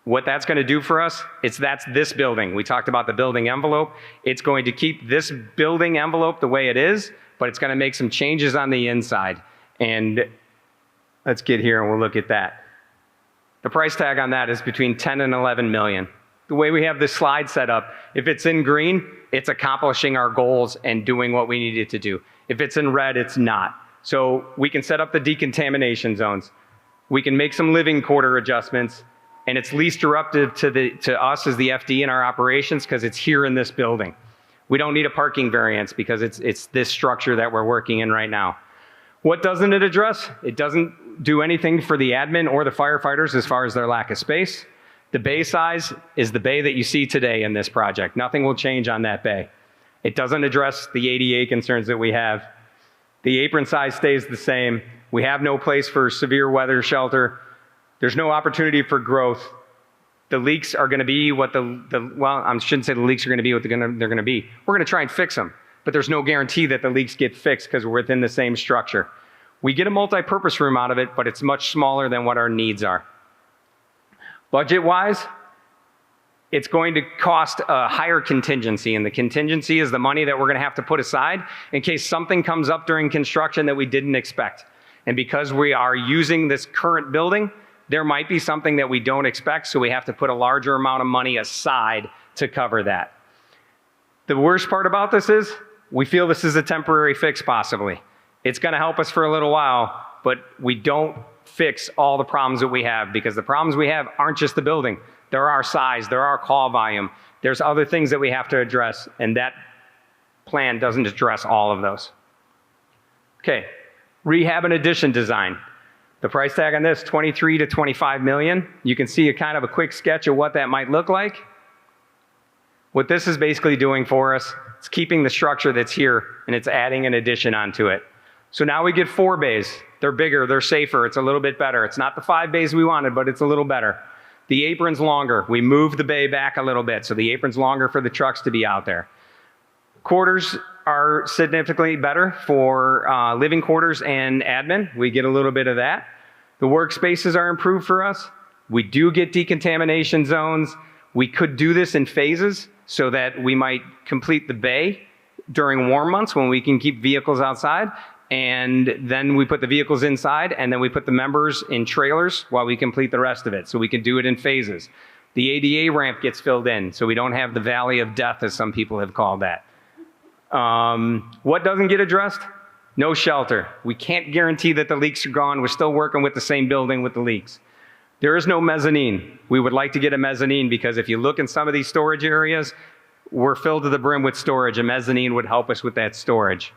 What that's going to do for us, that's this building. We talked about the building envelope. It's going to keep this building envelope the way it is, but it's going to make some changes on the inside. And let's get here and we'll look at that. The price tag on that is between 10 and 11 million. The way we have this slide set up, if it's in green, it's accomplishing our goals and doing what we needed to do. If it's in red, it's not. So we can set up the decontamination zones. We can make some living quarter adjustments, and it's least disruptive to us as the FD in our operations because it's here in this building. We don't need a parking variance because it's this structure that we're working in right now. What doesn't it address? It doesn't do anything for the admin or the firefighters as far as their lack of space. The bay size is the bay that you see today in this project. Nothing will change on that bay. It doesn't address the ADA concerns that we have. The apron size stays the same. We have no place for severe weather shelter. There's no opportunity for growth. The leaks are going to be what well, I shouldn't say the leaks are going to be what they're going to be. We're going to try and fix them, but there's no guarantee that the leaks get fixed because we're within the same structure. We get a multi-purpose room out of it, but it's much smaller than what our needs are. Budget-wise, it's going to cost a higher contingency, and the contingency is the money that we're going to have to put aside in case something comes up during construction that we didn't expect. And because we are using this current building, there might be something that we don't expect, so we have to put a larger amount of money aside to cover that. The worst part about this is we feel this is a temporary fix possibly. It's going to help us for a little while, but we don't fix all the problems that we have, because the problems we have aren't just the building. There are size, there are call volume, there's other things that we have to address, and that plan doesn't address all of those. Okay, rehab and addition design. The price tag on this, 23 to 25 million. You can see a kind of a quick sketch of what that might look like. What this is basically doing for us, it's keeping the structure that's here, and it's adding an addition onto it. So now we get 4 bays. They're bigger, they're safer, it's a little bit better. It's not the 5 bays we wanted, but it's a little better. The apron's longer. We moved the bay back a little bit, so the apron's longer for the trucks to be out there. Quarters are significantly better for living quarters and admin. We get a little bit of that. The workspaces are improved for us. We do get decontamination zones. We could do this in phases so that we might complete the bay during warm months when we can keep vehicles outside. And then we put the vehicles inside, and then we put the members in trailers while we complete the rest of it. So we can do it in phases. The ADA ramp gets filled in, so we don't have the valley of death, as some people have called that. What doesn't get addressed? No shelter. We can't guarantee that the leaks are gone. We're still working with the same building with the leaks. There is no mezzanine. We would like to get a mezzanine, because if you look in some of these storage areas, we're filled to the brim with storage. A mezzanine would help us with that storage.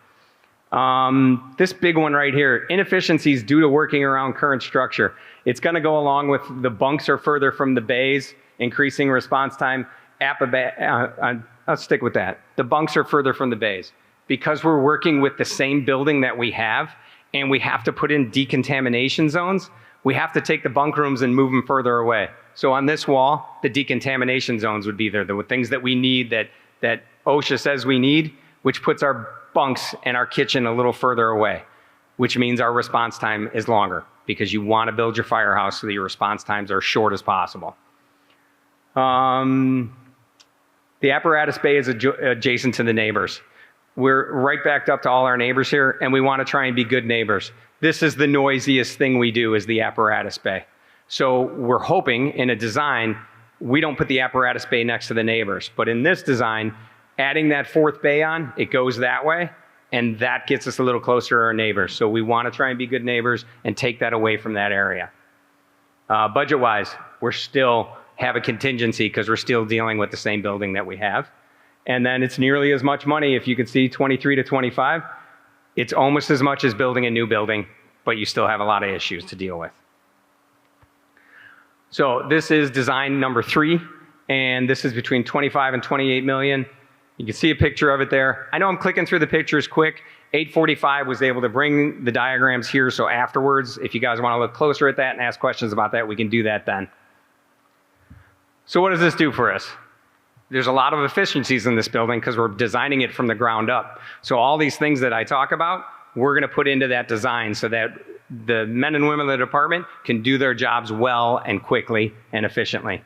This big one right here, inefficiencies due to working around current structure. It's going to go along with the bunks are further from the bays, increasing response time. I'll stick with that. The bunks are further from the bays. Because we're working with the same building that we have, and we have to put in decontamination zones, we have to take the bunk rooms and move them further away. So on this wall, the decontamination zones would be there, the things that we need that OSHA says we need, which puts our bunks and our kitchen a little further away, which means our response time is longer, because you want to build your firehouse so that your response times are short as possible. The apparatus bay is adjacent to the neighbors. We're right backed up to all our neighbors here, and we want to try and be good neighbors. This is the noisiest thing we do, is the apparatus bay. So we're hoping in a design, we don't put the apparatus bay next to the neighbors. But in this design, adding that 4th bay on, it goes that way, and that gets us a little closer to our neighbors. So we want to try and be good neighbors and take that away from that area. Budget-wise, we're still have a contingency because we're still dealing with the same building that we have. And then it's nearly as much money. If you can see 23 to 25, it's almost as much as building a new building, but you still have a lot of issues to deal with. So this is design number 3, and this is between 25 and 28 million. You can see a picture of it there. I know I'm clicking through the pictures quick. 845 was able to bring the diagrams here, so afterwards, if you guys want to look closer at that and ask questions about that, we can do that then. So what does this do for us? There's a lot of efficiencies in this building because we're designing it from the ground up. So all these things that I talk about, we're going to put into that design so that the men and women of the department can do their jobs well and quickly and efficiently.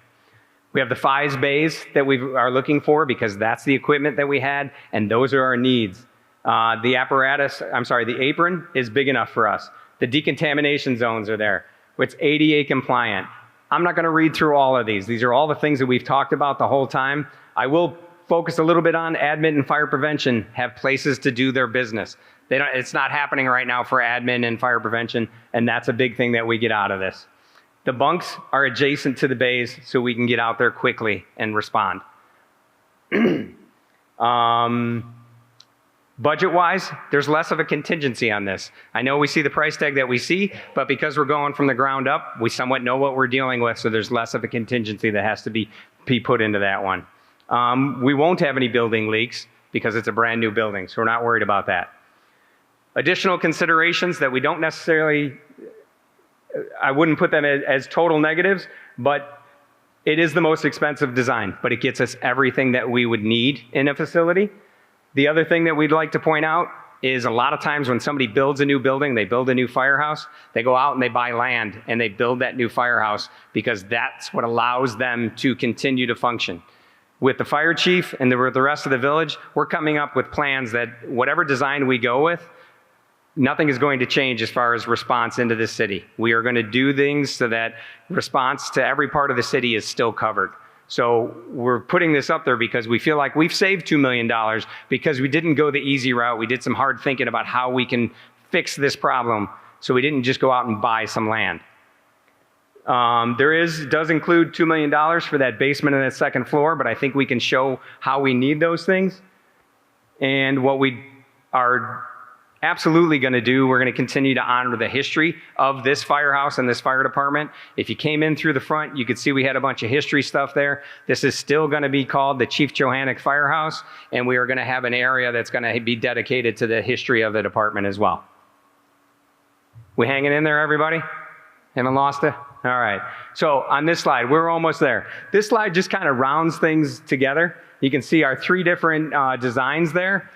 We have the 5 bays that we are looking for because that's the equipment that we had, and those are our needs. The apron is big enough for us. The decontamination zones are there. It's ADA compliant. I'm not going to read through all of these. These are all the things that we've talked about the whole time. I will focus a little bit on admin and fire prevention, have places to do their business. It's not happening right now for admin and fire prevention, and that's a big thing that we get out of this. The bunks are adjacent to the bays so we can get out there quickly and respond. Budget-wise, there's less of a contingency on this. I know we see the price tag that we see, but because we're going from the ground up, we somewhat know what we're dealing with, so there's less of a contingency that has to be put into that one. We won't have any building leaks because it's a brand new building, so we're not worried about that. Additional considerations that we don't necessarily, I wouldn't put them as total negatives, but It is the most expensive design, but it gets us everything that we would need in a facility. The other thing that we'd like to point out is a lot of times when somebody builds a new building, they build a new firehouse, they go out and they buy land and they build that new firehouse because that's what allows them to continue to function. With the fire chief and the rest of the village, we're coming up with plans that whatever design we go with, nothing is going to change as far as response into the city. We are going to do things so that response to every part of the city is still covered. So we're putting this up there because we feel like we've saved $2 million because we didn't go the easy route. We did some hard thinking about how we can fix this problem. So we didn't just go out and buy some land. Does include $2 million for that basement and that second floor, but I think we can show how we need those things. And what we are absolutely going to do, we're going to continue to honor the history of this firehouse and this fire department. If you came in through the front, you could see we had a bunch of history stuff there. This is still going to be called the Chief Johannick Firehouse, and we are going to have an area that's going to be dedicated to the history of the department as well. We hanging in there, everybody? Haven't lost it? All right. So on this slide, we're almost there. This slide just kind of rounds things together. You can see our 3 different designs there.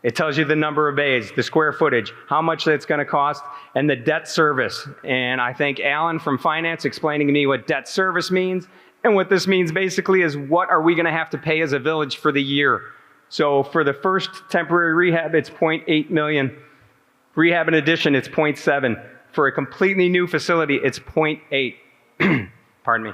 It tells you the number of bays, the square footage, how much that's going to cost, and the debt service. And I think Alan from finance explaining to me what debt service means. And what this means basically is what are we going to have to pay as a village for the year. So for the first temporary rehab, it's 0.8 million. Rehab and addition, it's 0.7. For a completely new facility, it's 0.8. Pardon me.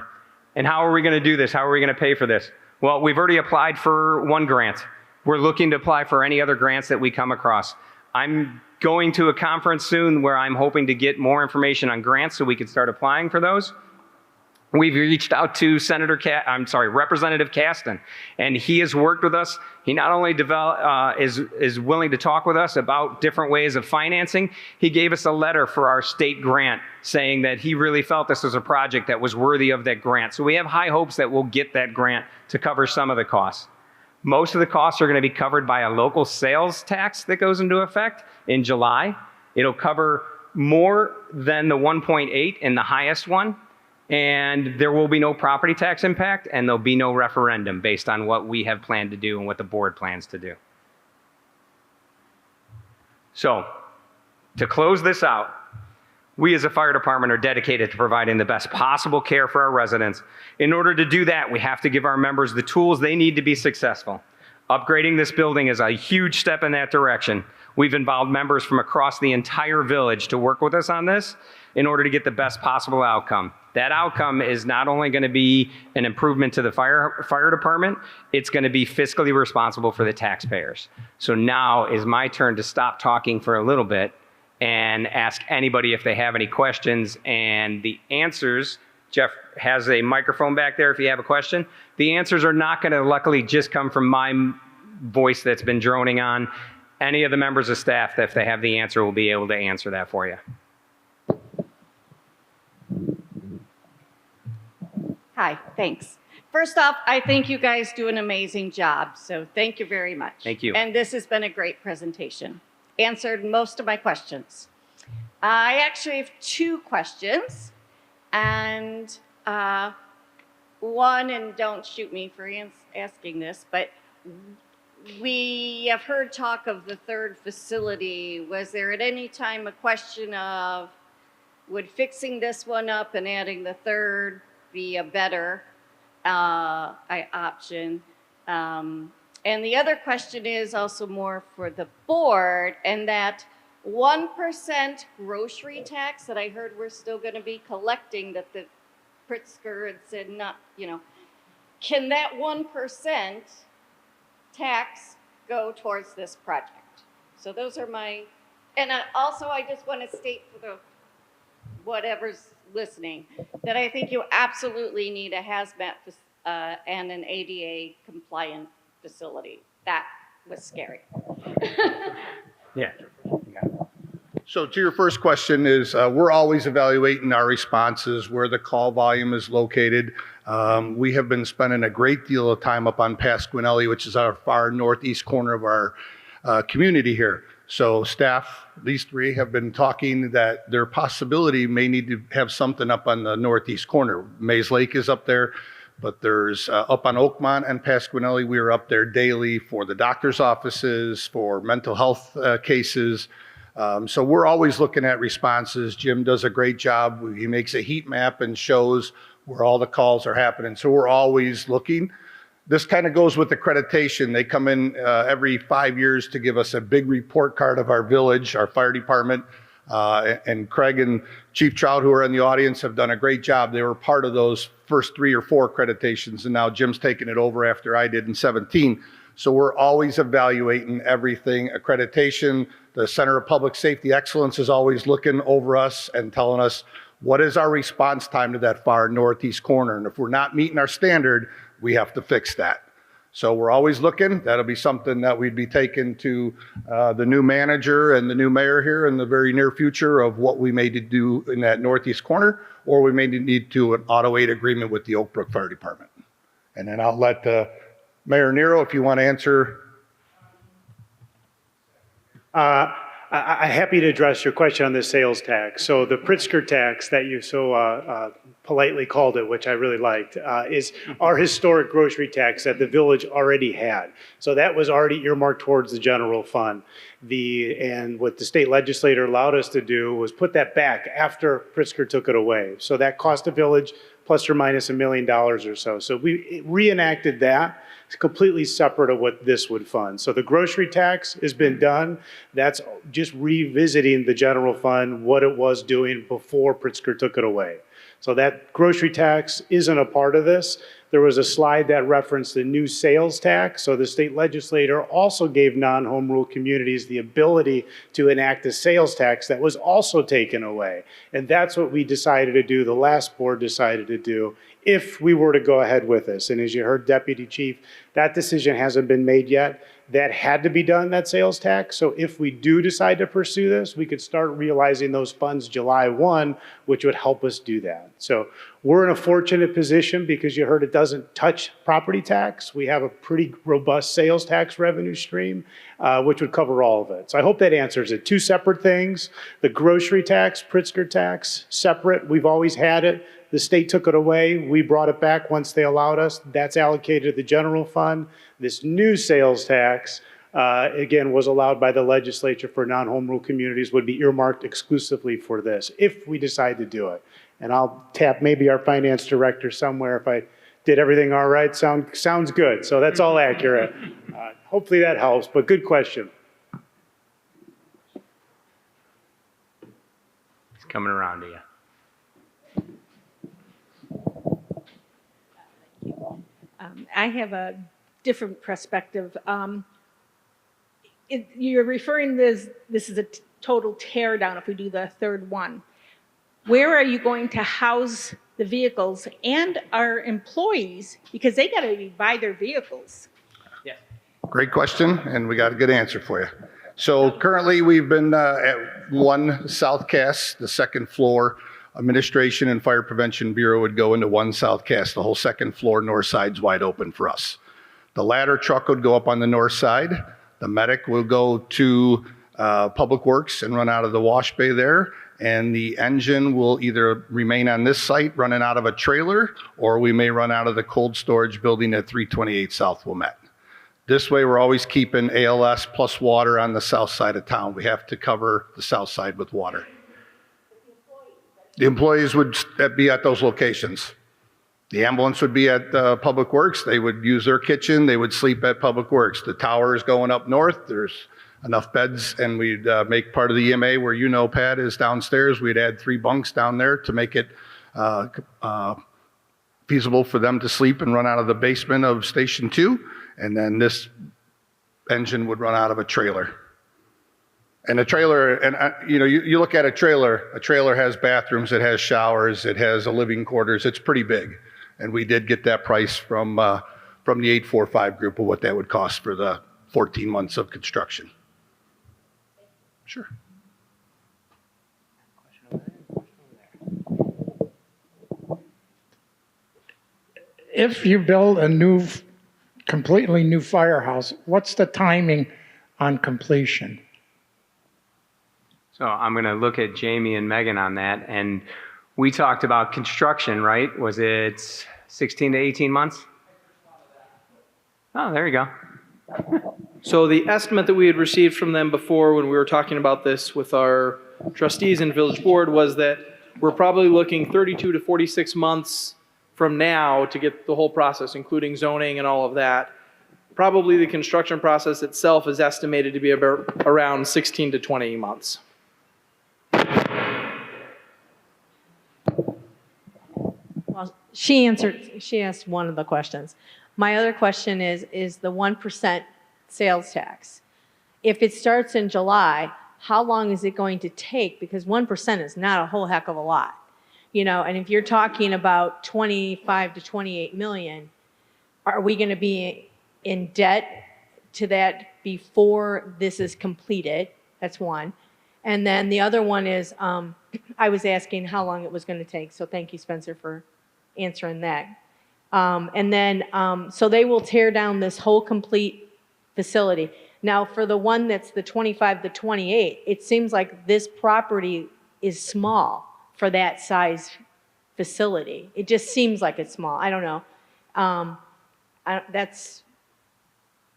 And how are we going to do this? How are we going to pay for this? Well, we've already applied for 1 grant. We're looking to apply for any other grants that we come across. I'm going to a conference soon where I'm hoping to get more information on grants so we can start applying for those. We've reached out to Representative Caston, and he has worked with us. He not only is willing to talk with us about different ways of financing, he gave us a letter for our state grant saying that he really felt this was a project that was worthy of that grant. So we have high hopes that we'll get that grant to cover some of the costs. Most of the costs are going to be covered by a local sales tax that goes into effect in July. It'll cover more than the 1.8 in the highest one. And there will be no property tax impact, and there'll be no referendum based on what we have planned to do and what the board plans to do. So, to close this out, we as a fire department are dedicated to providing the best possible care for our residents. In order to do that, we have to give our members the tools they need to be successful. Upgrading this building is a huge step in that direction. We've involved members from across the entire village to work with us on this in order to get the best possible outcome. That outcome is not only going to be an improvement to the fire department, it's going to be fiscally responsible for the taxpayers. So now is my turn to stop talking for a little bit and ask anybody if they have any questions. And the answers, Jeff has a microphone back there if you have a question. The answers are not going to luckily just come from my voice that's been droning on. Any of the members of staff, if they have the answer, will be able to answer that for you. Hi, thanks. First off, I think you guys do an amazing job, so thank you very much. Thank you. And this has been a great presentation. Answered most of my questions. I actually have 2 questions, and one, and don't shoot me for asking this, but we have heard talk of the 3rd facility. Was there at any time a question of, would fixing this one up and adding the 3rd be a better option? And the other question is also more for the board, and that 1% grocery tax that I heard we're still going to be collecting, that the Pritzker had said not, can that 1% tax go towards this project? So those are my, and also I just want to state for the whatever's listening, that I think you absolutely need a hazmat and an ADA compliant facility. That was scary. Yeah. So to your first question is, we're always evaluating our responses, where the call volume is located. We have been spending a great deal of time up on Pasquinelli, which is our far northeast corner of our community here. So staff, these 3 have been talking that their possibility may need to have something up on the northeast corner. Mays Lake is up there. but there's up on Oakmont and Pasquinelli, we are up there daily for the doctor's offices, for mental health cases. So we're always looking at responses. Jim does a great job. He makes a heat map and shows where all the calls are happening. So we're always looking. This kind of goes with accreditation. They come in every 5 years to give us a big report card of our village, our fire department. And Craig and Chief Trout, who are in the audience, have done a great job. They were part of those first 3 or 4 accreditations, and now Jim's taken it over after I did in 17. So we're always evaluating everything. Accreditation, the Center of Public Safety Excellence is always looking over us and telling us what is our response time to that far northeast corner. And if we're not meeting our standard, we have to fix that. So we're always looking. That'll be something that we'd be taking to the new manager and the new mayor here in the very near future of what we may do in that northeast corner, or we may need to an auto aid agreement with the Oak Brook Fire Department. And then I'll let Mayor Nero, if you want to answer. I'm happy to address your question on the sales tax. So the Pritzker tax that you so politely called it, which I really liked, is our historic grocery tax that the village already had. So that was already earmarked towards the general fund. And what the state legislator allowed us to do was put that back after Pritzker took it away. So that cost the village plus or minus $1 million or so. So we reenacted that. It's completely separate of what this would fund. So the grocery tax has been done. That's just revisiting the general fund, what it was doing before Pritzker took it away. So that grocery tax isn't a part of this. There was a slide that referenced the new sales tax. So the state legislator also gave non-home rule communities the ability to enact a sales tax that was also taken away. And that's what we decided to do, the last board decided to do, if we were to go ahead with this. And as you heard Deputy Chief, that decision hasn't been made yet. That had to be done, that sales tax. So if we do decide to pursue this, we could start realizing those funds July 1, which would help us do that. So we're in a fortunate position because you heard it doesn't touch property tax. We have a pretty robust sales tax revenue stream, which would cover all of it. So I hope that answers it. 2 separate things. The grocery tax, Pritzker tax, separate. We've always had it. The state took it away. We brought it back once they allowed us. That's allocated to the general fund. This new sales tax, again, was allowed by the legislature for non-home rule communities, would be earmarked exclusively for this, if we decide to do it. And I'll tap maybe our finance director somewhere if I did everything all right. Sounds good. So that's all accurate. Hopefully that helps, but good question. He's coming around to you. I have a different perspective. You're referring this is a total tear down if we do the third one. Where are you going to house the vehicles and our employees? Because they got to buy their vehicles. Yes. Great question, and we got a good answer for you. So currently we've been at 1 South Cass, the second floor. Administration and Fire Prevention Bureau would go into 1 South Cass. The whole second floor, north side's wide open for us. The ladder truck would go up on the north side. The medic will go to Public Works and run out of the wash bay there. And the engine will either remain on this site running out of a trailer, or we may run out of the cold storage building at 328 South Wilmette. This way, we're always keeping ALS plus water on the south side of town. We have to cover the south side with water. The employees would be at those locations. The ambulance would be at Public Works. They would use their kitchen. They would sleep at Public Works. The tower is going up north. There's enough beds, and we'd make part of the EMA where Pat is downstairs. We'd add 3 bunks down there to make it feasible for them to sleep and run out of the basement of Station 2. And then this engine would run out of a trailer. And a trailer, and you look at a trailer has bathrooms, it has showers, it has a living quarters, it's pretty big. And we did get that price from the 845 group of what that would cost for the 14 months of construction. Sure. If you build a completely new firehouse, what's the timing on completion? So I'm going to look at Jamie and Megan on that. And we talked about construction, right? Was it 16 to 18 months? Oh, there you go. So the estimate that we had received from them before when we were talking about this with our trustees and village board was that we're probably looking 32 to 46 months from now to get the whole process, including zoning and all of that. Probably the construction process itself is estimated to be about around 16 to 20 months. Well, she asked one of the questions. My other question is the 1% sales tax. If it starts in July, how long is it going to take? Because 1% is not a whole heck of a lot. You know, and if you're talking about 25 to 28 million, are we going to be in debt to that before this is completed? That's one. And then the other one is, I was asking how long it was going to take. So thank you, Spencer, for answering that. And then, so they will tear down this whole complete facility. Now, for the one that's the 25 to 28, it seems like this property is small for that size facility. It just seems like it's small. I don't know. That's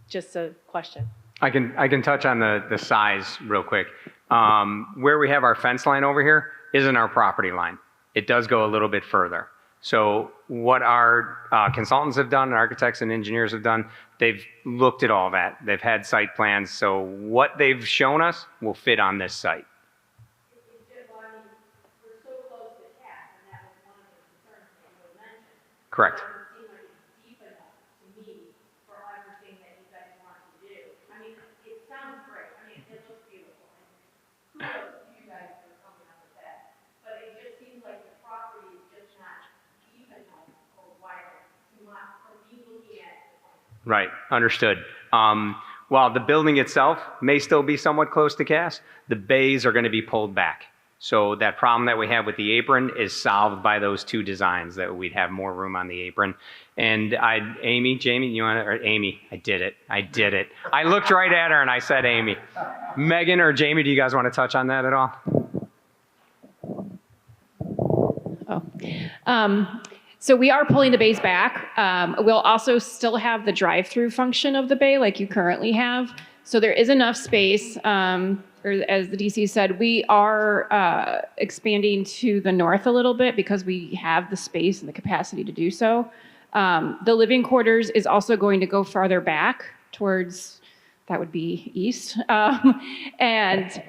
just a question. I can touch on the size real quick. Where we have our fence line over here isn't our property line. It does go a little bit further. So what our consultants have done, architects and engineers have done, they've looked at all that. They've had site plans. So what they've shown us will fit on this site. Correct. Right, understood. While the building itself may still be somewhat close to cast, the bays are going to be pulled back. So that problem that we have with the apron is solved by those two designs, that we'd have more room on the apron. And Jamie, you want to, or Amy, I did it. I looked right at her and I said Amy. Megan or Jamie, do you guys want to touch on that at all? So we are pulling the bays back. We'll also still have the drive-through function of the bay like you currently have. So there is enough space, or as the DC said, we are expanding to the north a little bit because we have the space and the capacity to do so. The living quarters is also going to go farther back towards, that would be east. And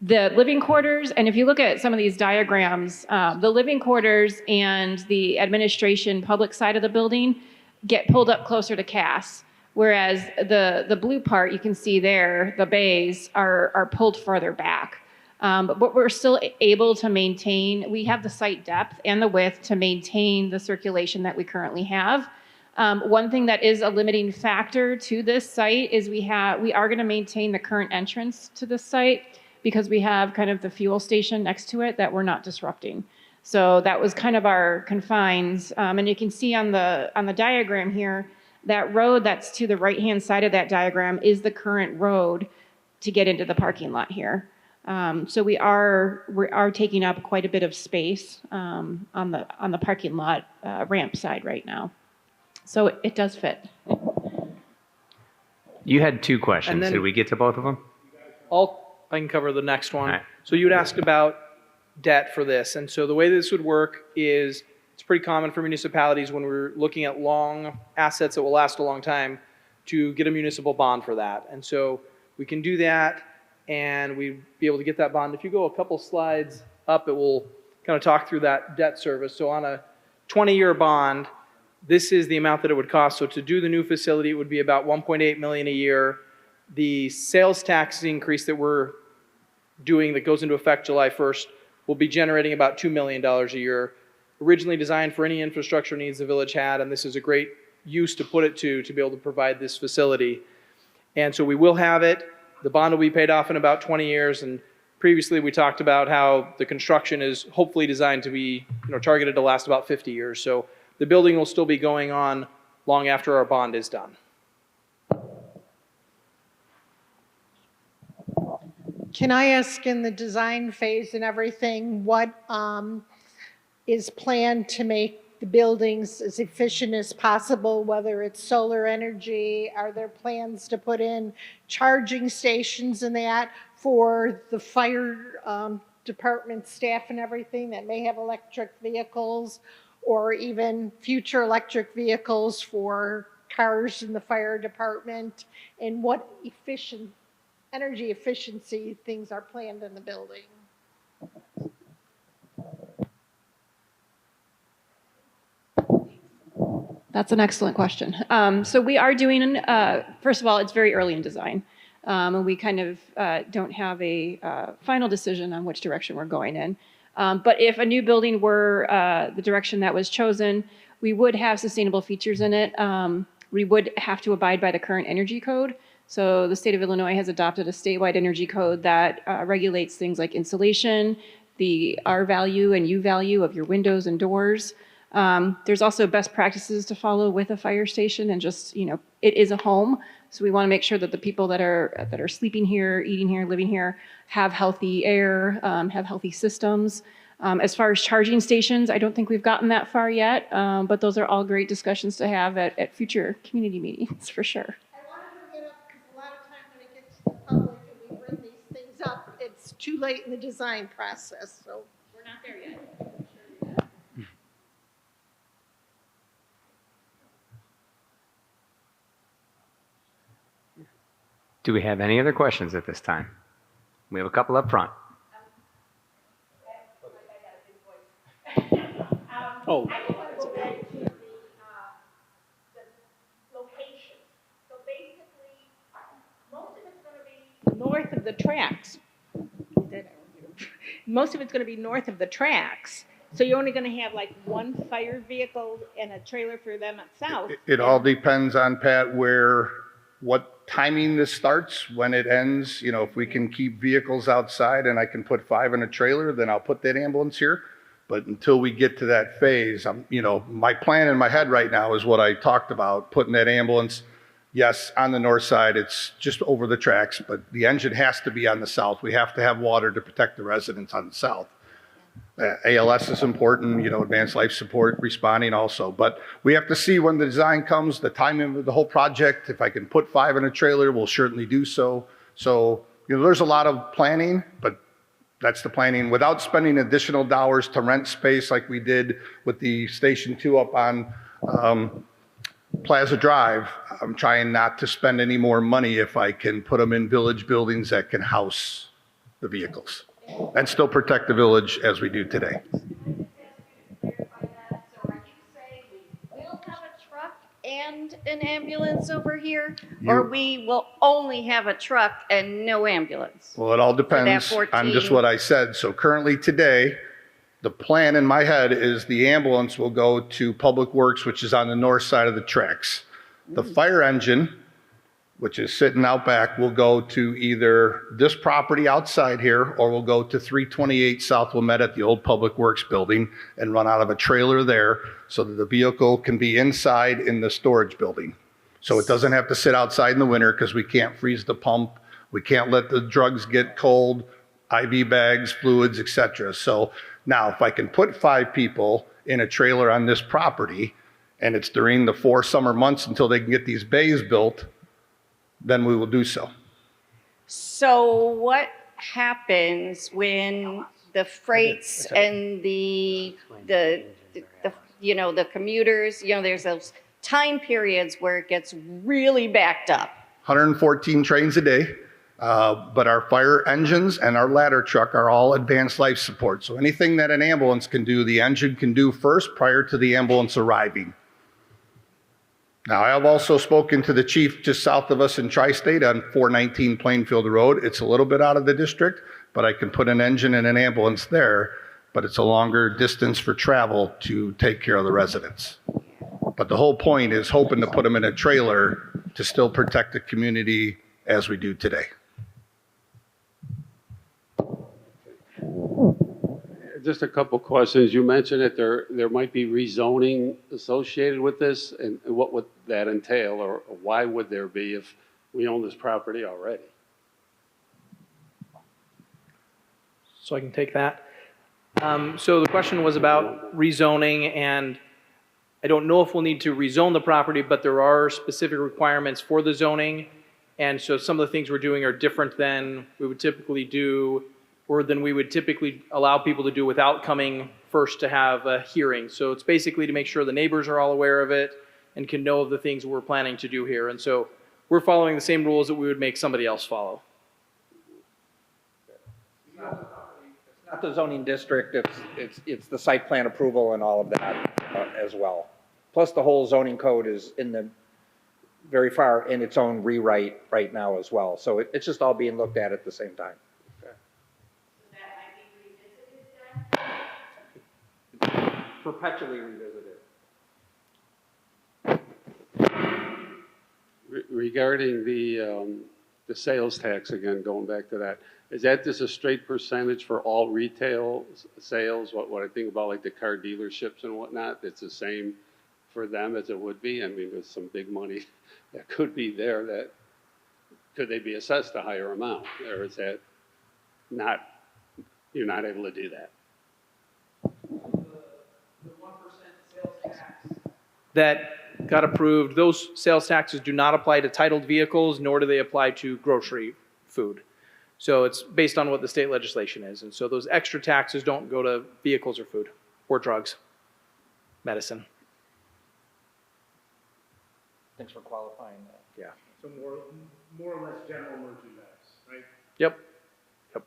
the living quarters, and if you look at some of these diagrams, the living quarters and the administration public side of the building get pulled up closer to CAS, whereas the blue part you can see there, the bays, are pulled farther back. But we're still able to maintain, we have the site depth and the width to maintain the circulation that we currently have. One thing that is a limiting factor to this site is we are going to maintain the current entrance to this site because we have kind of the fuel station next to it that we're not disrupting. So that was kind of our confines. And you can see on the diagram here, that road that's to the right-hand side of that diagram is the current road to get into the parking lot here. So we are taking up quite a bit of space on the parking lot ramp side right now. So it does fit. You had two questions. Then, did we get to both of them? I can cover the next one. Right. So you had asked about debt for this. And so the way this would work is it's pretty common for municipalities when we're looking at long assets that will last a long time to get a municipal bond for that. And so we can do that and we'd be able to get that bond. If you go a couple slides up, it will kind of talk through that debt service. So on a 20-year bond, this is the amount that it would cost. So to do the new facility, it would be about $1.8 million a year. The sales tax increase that we're doing that goes into effect July 1st will be generating about $2 million a year. Originally designed for any infrastructure needs the village had, and this is a great use to put it to be able to provide this facility. And so we will have it. The bond will be paid off in about 20 years. And previously we talked about how the construction is hopefully designed to be, targeted to last about 50 years. So the building will still be going on long after our bond is done. Can I ask, in the design phase and everything, what is planned to make the buildings as efficient as possible, whether it's solar energy? Are there plans to put in charging stations and that for the fire department staff and everything that may have electric vehicles, or even future electric vehicles for cars in the fire department? And what energy efficiency things are planned in the building? That's an excellent question. So we are doing, first of all, it's very early in design. And we kind of don't have a final decision on which direction we're going in. But if a new building were the direction that was chosen, we would have sustainable features in it. We would have to abide by the current energy code. So the state of Illinois has adopted a statewide energy code that regulates things like insulation, the R value and U value of your windows and doors. There's also best practices to follow with a fire station, and just, it is a home. So we want to make sure that the people that are sleeping here, eating here, living here have healthy air, have healthy systems. As far as charging stations, I don't think we've gotten that far yet, but those are all great discussions to have at future community meetings for sure. I want to bring it up because a lot of times when it gets to the public and we bring these things up, it's too late in the design process. So We're not there yet. Do we have any other questions at this time? We have a couple up front. Oh. I just want to go back to the location. So basically, most of it's going to be north of the tracks. Most of it's going to be north of the tracks. So you're only going to have like one fire vehicle and a trailer for them at south. It all depends on, Pat, what timing this starts, when it ends. If we can keep vehicles outside and I can put 5 in a trailer, then I'll put that ambulance here. But until we get to that phase, my plan in my head right now is what I talked about, putting that ambulance, yes, on the north side. It's just over the tracks, but the engine has to be on the south. We have to have water to protect the residents on the south. ALS is important, advanced life support responding also. But we have to see when the design comes, the timing of the whole project. If I can put 5 in a trailer, we'll certainly do so. So, there's a lot of planning, but that's the planning without spending additional dollars to rent space like we did with the Station 2 up on Plaza Drive. I'm trying not to spend any more money if I can put them in village buildings that can house the vehicles and still protect the village as we do today. So are you saying we will have a truck and an ambulance over here? Or we will only have a truck and no ambulance? Well, it all depends on just what I said. So currently today, the plan in my head is the ambulance will go to Public Works, which is on the north side of the tracks. The fire engine, which is sitting out back, will go to either this property outside here, or will go to 328 South Wilmette at the old Public Works building and run out of a trailer there so that the vehicle can be inside in the storage building. So it doesn't have to sit outside in the winter because we can't freeze the pump. We can't let the drugs get cold, IV bags, fluids, etc. So now if I can put 5 people in a trailer on this property, and it's during the 4 summer months until they can get these bays built, then we will do so. So what happens when the freights and the commuters, there's those time periods where it gets really backed up? 114 trains a day, but our fire engines and our ladder truck are all advanced life support. So anything that an ambulance can do, the engine can do first prior to the ambulance arriving. Now, I have also spoken to the chief just south of us in Tri-State on 419 Plainfield Road. It's a little bit out of the district, but I can put an engine and an ambulance there, but it's a longer distance for travel to take care of the residents. But the whole point is hoping to put them in a trailer to still protect the community as we do today. Just a couple questions. You mentioned that there might be rezoning associated with this, and what would that entail, or why would there be if we own this property already? So I can take that. So the question was about rezoning and I don't know if we'll need to rezone the property, but there are specific requirements for the zoning. And so some of the things we're doing are different than we would typically do, or than we would typically allow people to do without coming first to have a hearing. So it's basically to make sure the neighbors are all aware of it and can know of the things we're planning to do here. And so we're following the same rules that we would make somebody else follow. It's not the zoning district, it's the site plan approval and all of that as well. Plus the whole zoning code is in the very far in its own rewrite right now as well. So it's just all being looked at the same time. Perpetually revisited. Regarding the sales tax, again, going back to that, is that just a straight percentage for all retail sales? What I think about like the car dealerships and whatnot, it's the same for them as it would be? I mean, there's some big money that could be there that, could they be assessed a higher amount? Or is that not, you're not able to do that? The 1% sales tax that got approved, those sales taxes do not apply to titled vehicles, nor do they apply to grocery food. So it's based on what the state legislation is. And so those extra taxes don't go to vehicles or food or drugs, medicine. Thanks for qualifying that. Yeah. So more or less general merchandise, right? Yep. Yep.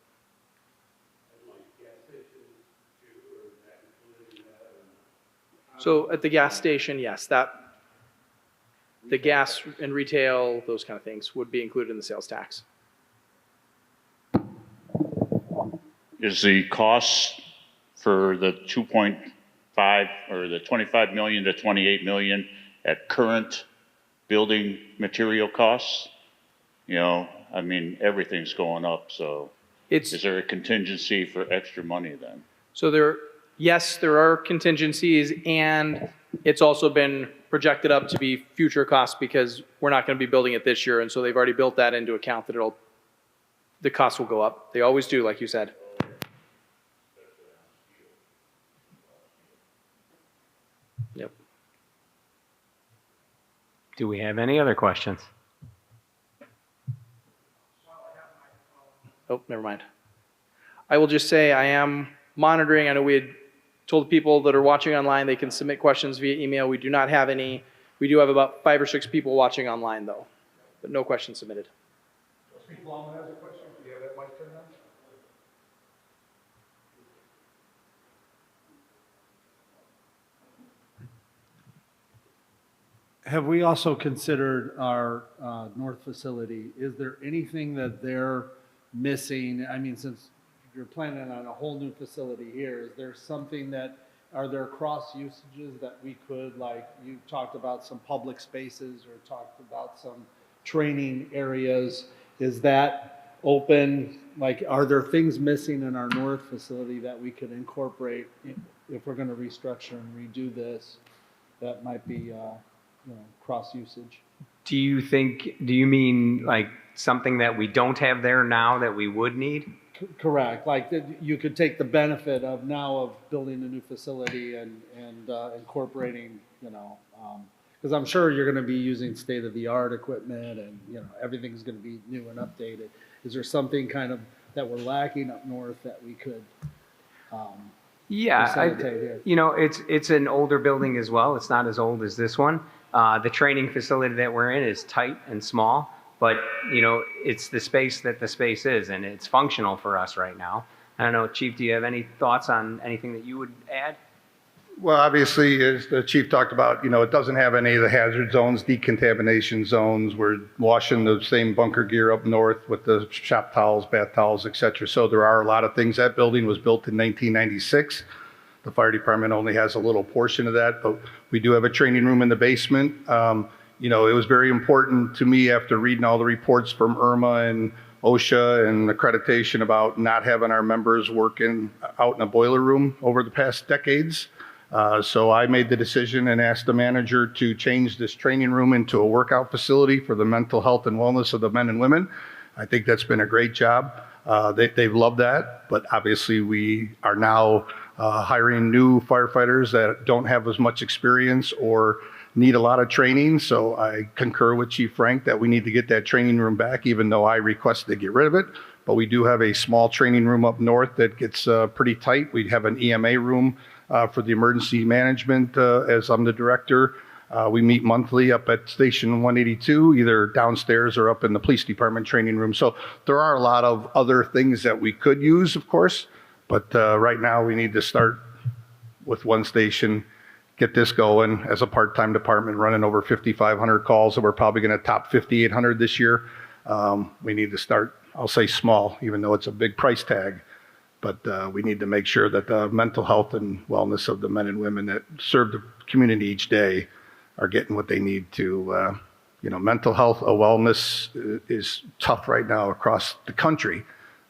So at the gas station, yes, that the gas and retail, those kind of things would be included in the sales tax. Is the cost for the 2.5 or the 25 million to 28 million at current building material costs? You know, I mean, everything's going up, so is there a contingency for extra money then? So yes, there are contingencies, and it's also been projected up to be future costs because we're not going to be building it this year, and so they've already built that into account that the costs will go up. They always do, like you said. Yep. Do we have any other questions? Oh, never mind. I will just say I am monitoring. I know we had told people that are watching online they can submit questions via email. We do not have any. We do have about 5 or 6 people watching online, though, but no questions submitted. Trustee Blum has a question. Do you have that mic turned on? Have we also considered our north facility? Is there anything that they're missing? I mean, since you're planning on a whole new facility here, is there something are there cross usages that we could, like you talked about some public spaces or talked about some training areas? Is that open? Like, are there things missing in our north facility that we could incorporate if we're going to restructure and redo this that might be cross usage? Do you mean like something that we don't have there now that we would need? Correct. Like you could take the benefit of now of building a new facility and incorporating, because I'm sure you're going to be using state of the art equipment and, everything's going to be new and updated. Is there something kind of that we're lacking up north that we could facilitate here? It's an older building as well. It's not as old as this one. The training facility that we're in is tight and small, but it's the space that the space is, and it's functional for us right now. I don't know, Chief, do you have any thoughts on anything that you would add? Well, obviously, as the chief talked about, it doesn't have any of the hazard zones, decontamination zones. We're washing the same bunker gear up north with the shop towels, bath towels, et cetera. So there are a lot of things. That building was built in 1996. The fire department only has a little portion of that, but we do have a training room in the basement. It was very important to me after reading all the reports from IRMA and OSHA and accreditation about not having our members working out in a boiler room over the past decades. So I made the decision and asked the manager to change this training room into a workout facility for the mental health and wellness of the men and women. I think that's been a great job. They've loved that, but obviously we are now hiring new firefighters that don't have as much experience or need a lot of training. So I concur with Chief Frank that we need to get that training room back, even though I requested to get rid of it. But we do have a small training room up north that gets pretty tight. We have an EMA room for the emergency management as I'm the director. We meet monthly up at Station 182, either downstairs or up in the police department training room. So there are a lot of other things that we could use, of course, but right now we need to start with one station, get this going as a part-time department, running over 5,500 calls, and we're probably going to top 5,800 this year. We need to start, I'll say small, even though it's a big price tag, but we need to make sure that the mental health and wellness of the men and women that serve the community each day are getting what they need to, mental health, wellness is tough right now across the country.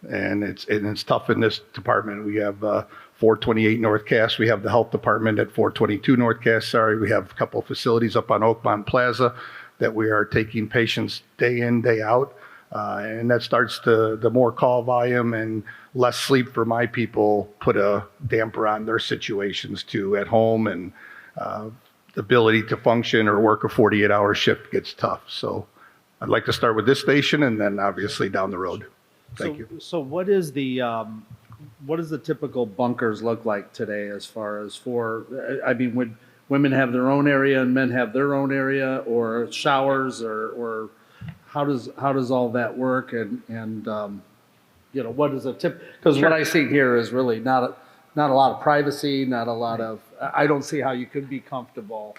And it's tough in this department. We have 428 North Cass. We have the health department at 422 North Cass. We have a couple of facilities up on Oakmont Plaza that we are taking patients day in, day out. And that starts the more call volume and less sleep for my people put a damper on their situations too at home, and the ability to function or work a 48-hour shift gets tough. So I'd like to start with this station and then obviously down the road. Thank you. So what is the typical bunkers look like today as far as would women have their own area and men have their own area, or showers, or how does all that work? And what is a tip? Because what I see here is really not a lot of privacy, not a lot of, I don't see how you could be comfortable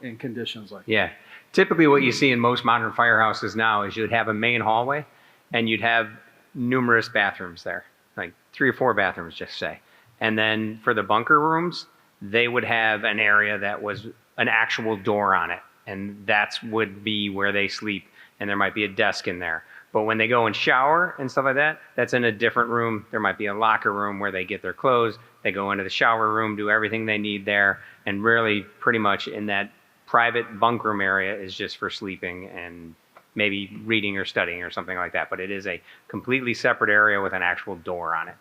in conditions like that. Yeah. Typically what you see in most modern firehouses now is you'd have a main hallway and you'd have numerous bathrooms there, like 3 or 4 bathrooms, just say. And then for the bunker rooms, they would have an area that was an actual door on it. And that's would be where they sleep. And there might be a desk in there. But when they go and shower and stuff like that, that's in a different room. There might be a locker room where they get their clothes. They go into the shower room, do everything they need there. And really pretty much in that private bunk room area is just for sleeping and maybe reading or studying or something like that. But it is a completely separate area with an actual door on it.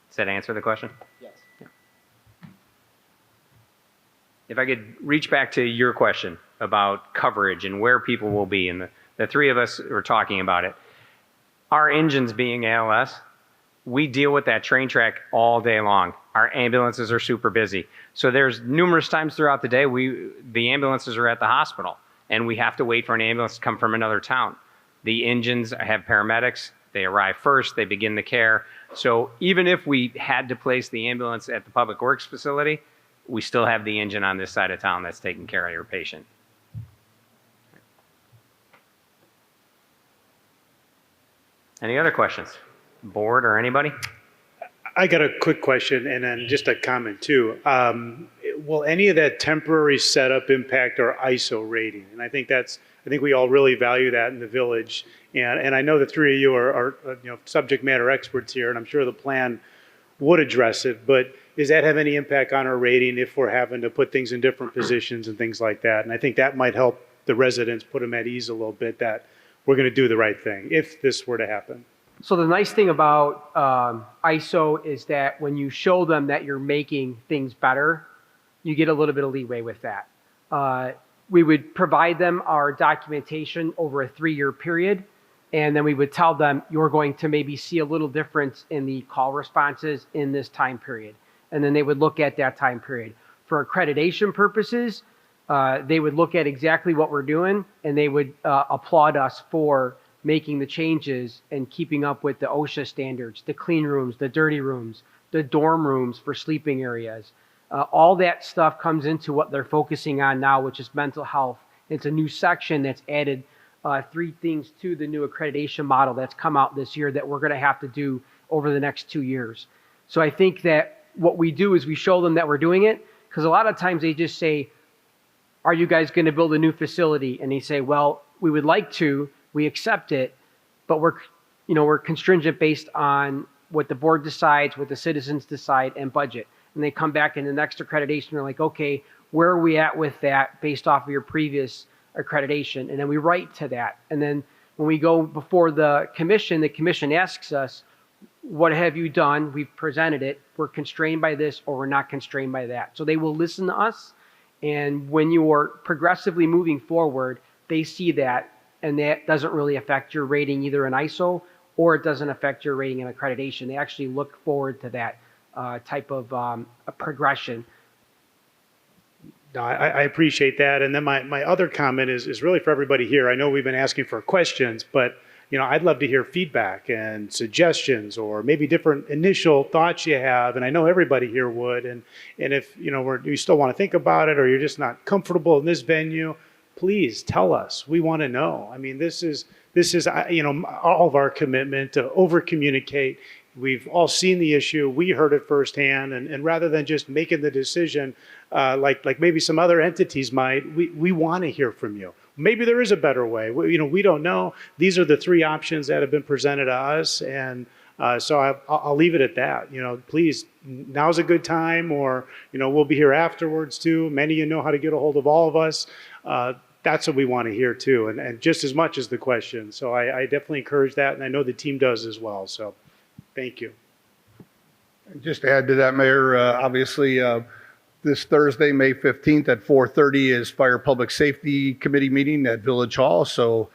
Does that answer the question? Yes. Yeah. If I could reach back to your question about coverage and where people will be, and the 3 of us are talking about it. Our engines being ALS, we deal with that train track all day long. Our ambulances are super busy. So there's numerous times throughout the day the ambulances are at the hospital and we have to wait for an ambulance to come from another town. The engines have paramedics. They arrive first. They begin the care. So even if we had to place the ambulance at the Public Works facility, we still have the engine on this side of town that's taking care of your patient. Any other questions? Board or anybody? I got a quick question and then just a comment too. Will any of that temporary setup impact our ISO rating? And I think we all really value that in the village. And I know the 3 of you are subject matter experts here, and I'm sure the plan would address it. But does that have any impact on our rating if we're having to put things in different positions and things like that? And I think that might help the residents put them at ease a little bit that we're going to do the right thing if this were to happen. So the nice thing about ISO is that when you show them that you're making things better, you get a little bit of leeway with that. We would provide them our documentation over a 3-year period, and then we would tell them you're going to maybe see a little difference in the call responses in this time period. And then they would look at that time period. For accreditation purposes, they would look at exactly what we're doing, and they would applaud us for making the changes and keeping up with the OSHA standards, the clean rooms, the dirty rooms, the dorm rooms for sleeping areas. All that stuff comes into what they're focusing on now, which is mental health. It's a new section that's added 3 things to the new accreditation model that's come out this year that we're going to have to do over the next 2 years. So I think that what we do is we show them that we're doing it, because a lot of times they just say, are you guys going to build a new facility? And they say, well, we would like to, we accept it, but we're constringent based on what the board decides, what the citizens decide, and budget. And they come back in the next accreditation, they're like, okay, where are we at with that based off of your previous accreditation? And then we write to that. And then when we go before the commission asks us, what have you done? We've presented it. We're constrained by this or we're not constrained by that. So they will listen to us. And when you're progressively moving forward, they see that, and that doesn't really affect your rating either in ISO or it doesn't affect your rating in accreditation. They actually look forward to that type of a progression. No, I appreciate that. And then my other comment is really for everybody here. I know we've been asking for questions, but I'd love to hear feedback and suggestions or maybe different initial thoughts you have. And I know everybody here would. And if you still want to think about it or you're just not comfortable in this venue, please tell us. We want to know. I mean, this is all of our commitment to over communicate. We've all seen the issue. We heard it firsthand. And rather than just making the decision like maybe some other entities might, we want to hear from you. Maybe there is a better way. We don't know. These are the three options that have been presented to us. And so I'll leave it at that. Please, now's a good time, or, we'll be here afterwards too. Many of you know how to get a hold of all of us. That's what we want to hear too. And just as much as the question. So I definitely encourage that. And I know the team does as well. So thank you. Just to add to that, Mayor, obviously, this Thursday, May 15th at 4:30 is Fire Public Safety Committee meeting at Village Hall. So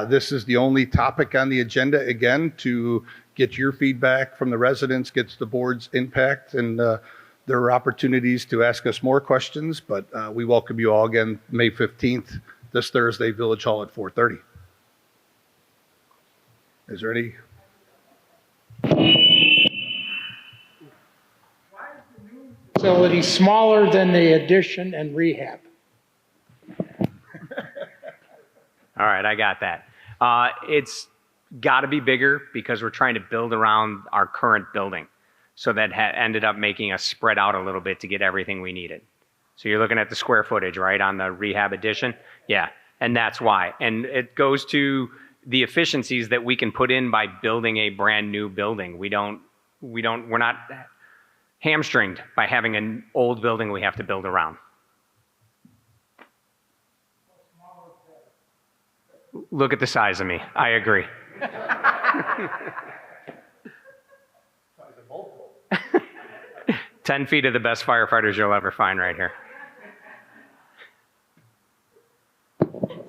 this is the only topic on the agenda, again, to get your feedback from the residents, gets the board's impact, and there are opportunities to ask us more questions. But we welcome you all again, May 15th, this Thursday, Village Hall at 4:30. Is there any? Facility smaller than the addition and rehab. All right, I got that. It's got to be bigger because we're trying to build around our current building. So that ended up making us spread out a little bit to get everything we needed. So you're looking at the square footage, right, on the rehab addition? Yeah, and that's why. And it goes to the efficiencies that we can put in by building a brand new building. We're not hamstringed by having an old building we have to build around. Look at the size of me. I agree. 10 feet of the best firefighters you'll ever find right here.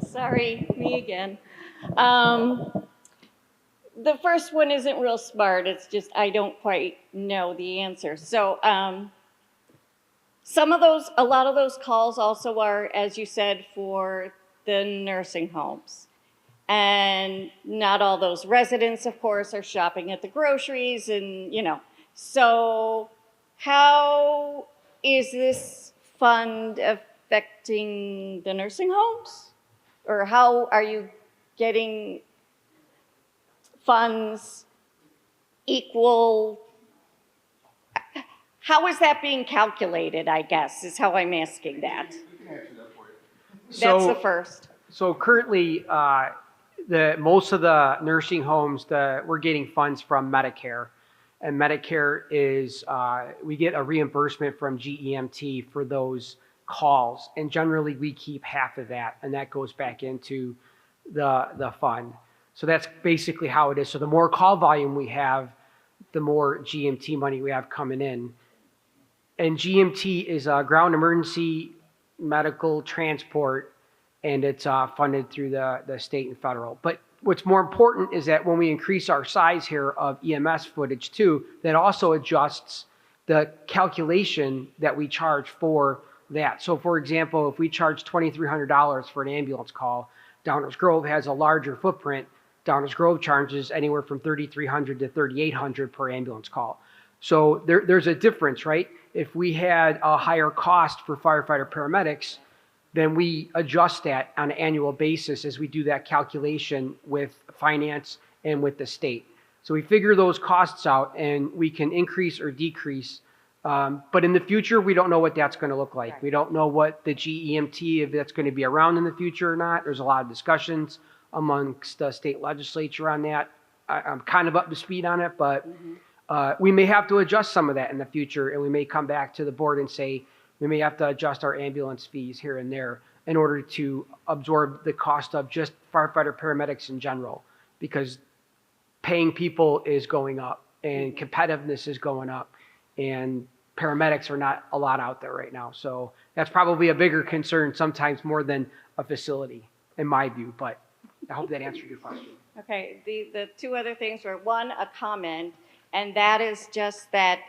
Sorry, me again. The first one isn't real smart. It's just I don't quite know the answer. So a lot of those calls also are, as you said, for the nursing homes. And not all those residents, of course, are shopping at the groceries and, So how is this fund affecting the nursing homes? Or how are you getting funds equal? How is that being calculated, I guess, is how I'm asking that. That's the first. So currently, most of the nursing homes, we're getting funds from Medicare. And Medicare is, we get a reimbursement from GEMT for those calls. And generally, we keep half of that, and that goes back into the fund. So that's basically how it is. So the more call volume we have, the more GMT money we have coming in. And GMT is ground emergency medical transport, and it's funded through the state and federal. But what's more important is that when we increase our size here of EMS footage too, that also adjusts the calculation that we charge for that. So for example, if we charge $2,300 for an ambulance call, Downers Grove has a larger footprint. Downers Grove charges anywhere from $3,300 to $3,800 per ambulance call. So there's a difference, right? If we had a higher cost for firefighter paramedics, then we adjust that on an annual basis as we do that calculation with finance and with the state. So we figure those costs out and we can increase or decrease. But in the future, we don't know what that's going to look like. We don't know what the GEMT, if that's going to be around in the future or not. There's a lot of discussions amongst the state legislature on that. I'm kind of up to speed on it, but we may have to adjust some of that in the future, and we may come back to the board and say, we may have to adjust our ambulance fees here and there in order to absorb the cost of just firefighter paramedics in general, because paying people is going up and competitiveness is going up, and paramedics are not a lot out there right now. So that's probably a bigger concern sometimes more than a facility, in my view, but I hope that answered your question. Okay, the two other things were, one, a comment, and that is just that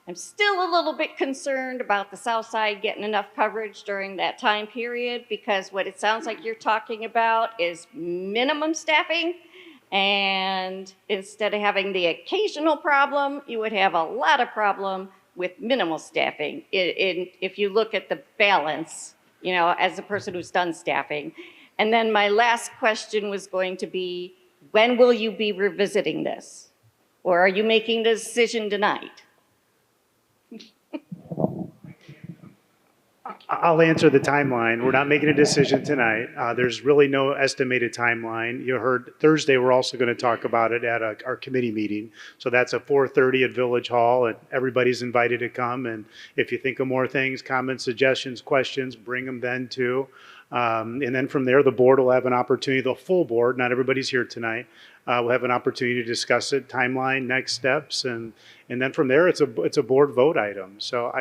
I'm still a little bit concerned about the South Side getting enough coverage during that time period, because what it sounds like you're talking about is minimum staffing, and instead of having the occasional problem, you would have a lot of problem with minimal staffing. If you look at the balance, you know, as a person who's done staffing. And then my last question was going to be, when will you be revisiting this? Or are you making the decision tonight? I'll answer the timeline. We're not making a decision tonight. There's really no estimated timeline. You heard Thursday, we're also going to talk about it at our committee meeting. So that's at 4:30 at Village Hall, and everybody's invited to come. And if you think of more things, comments, suggestions, questions, bring them then too. And then from there, the board will have an opportunity, the full board, not everybody's here tonight, we'll have an opportunity to discuss it, timeline, next steps, and then from there, it's a board vote item. So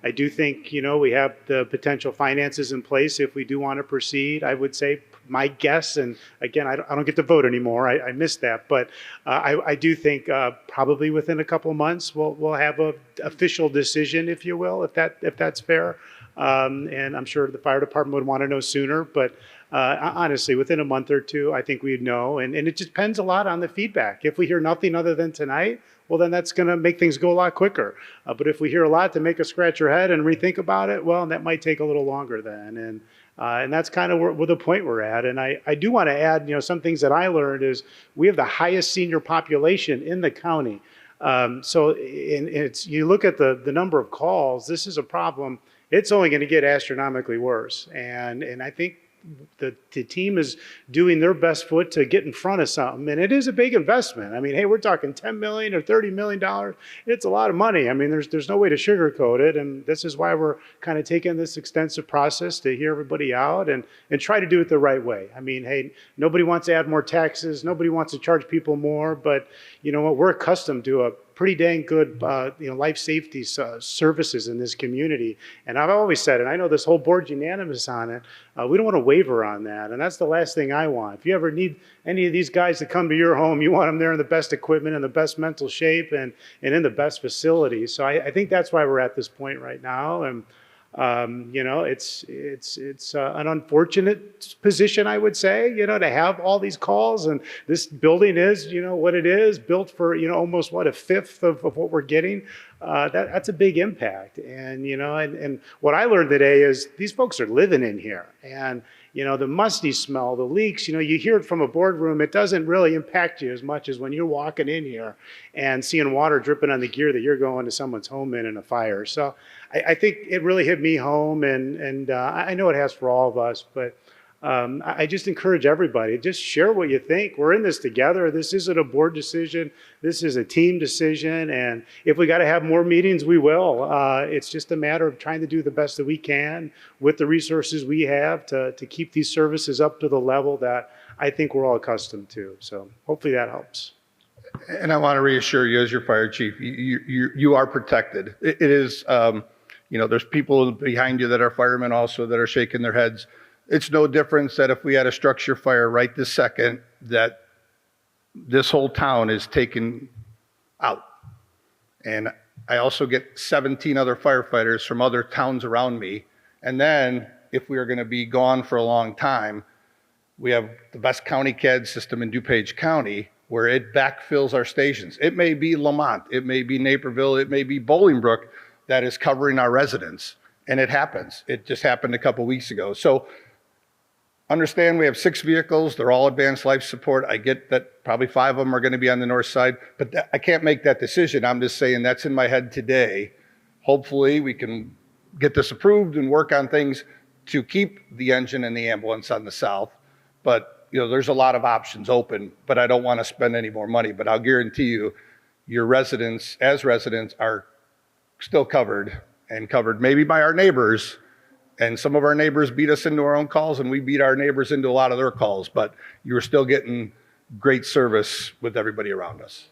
I do think, you know, we have the potential finances in place if we do want to proceed. I would say my guess, and again, I don't get to vote anymore. I missed that, but I do think probably within a couple months we'll have a official decision, if you will, if that's fair. And I'm sure the fire department would want to know sooner, but honestly, within a month or two, I think we'd know. And it just depends a lot on the feedback. If we hear nothing other than tonight, well, then that's going to make things go a lot quicker. But if we hear a lot to make us scratch our head and rethink about it, well, that might take a little longer then. And that's kind of where the point we're at. And I do want to add, you know, some things that I learned is we have the highest senior population in the county. So you look at the number of calls, this is a problem. It's only going to get astronomically worse. And I think the team is doing their best foot to get in front of something. And it is a big investment. I mean, hey, we're talking $10 million or $30 million. It's a lot of money. I mean, there's no way to sugarcoat it. And this is why we're kind of taking this extensive process to hear everybody out and try to do it the right way. I mean, hey, nobody wants to add more taxes. Nobody wants to charge people more. But you know what? We're accustomed to a pretty dang good life safety services in this community. And I've always said, and I know this whole board's unanimous on it, we don't want to waver on that. And that's the last thing I want. If you ever need any of these guys to come to your home, you want them there in the best equipment, in the best mental shape, and in the best facilities. So I think that's why we're at this point right now. And you know, it's an unfortunate position, I would say, you know, to have all these calls, and this building is, you know, what it is, built for, you know, almost what, a fifth of what we're getting. That's a big impact. And, you know, and what I learned today is these folks are living in here, and, you know, the musty smell, the leaks, you know, you hear it from a boardroom. It doesn't really impact you as much as when you're walking in here and seeing water dripping on the gear that you're going to someone's home in a fire. So I think it really hit me home, and I know it has for all of us, but I just encourage everybody, just share what you think. We're in this together. This isn't a board decision. This is a team decision, and if we got to have more meetings, we will. It's just a matter of trying to do the best that we can with the resources we have to keep these services up to the level that I think we're all accustomed to. So hopefully that helps. And I want to reassure you, as your fire chief, you are protected. It is, you know, there's people behind you that are firemen also that are shaking their heads. It's no difference that if we had a structure fire right this second, that this whole town is taken out. And I also get 17 other firefighters from other towns around me. And then if we are going to be gone for a long time, we have the best county CAD system in DuPage County, where it backfills our stations. It may be Lamont, it may be Naperville, it may be Bolingbrook that is covering our residents. And it happens. It just happened a couple weeks ago. So understand we have 6 vehicles. They're all advanced life support. I get that probably 5 of them are going to be on the north side, but I can't make that decision. I'm just saying that's in my head today. Hopefully we can get this approved and work on things to keep the engine and the ambulance on the south. But you know, there's a lot of options open, but I don't want to spend any more money. But I'll guarantee you, your residents, as residents, are still covered, and covered maybe by our neighbors. And some of our neighbors beat us into our own calls, and we beat our neighbors into a lot of their calls. But you're still getting great service with everybody around us.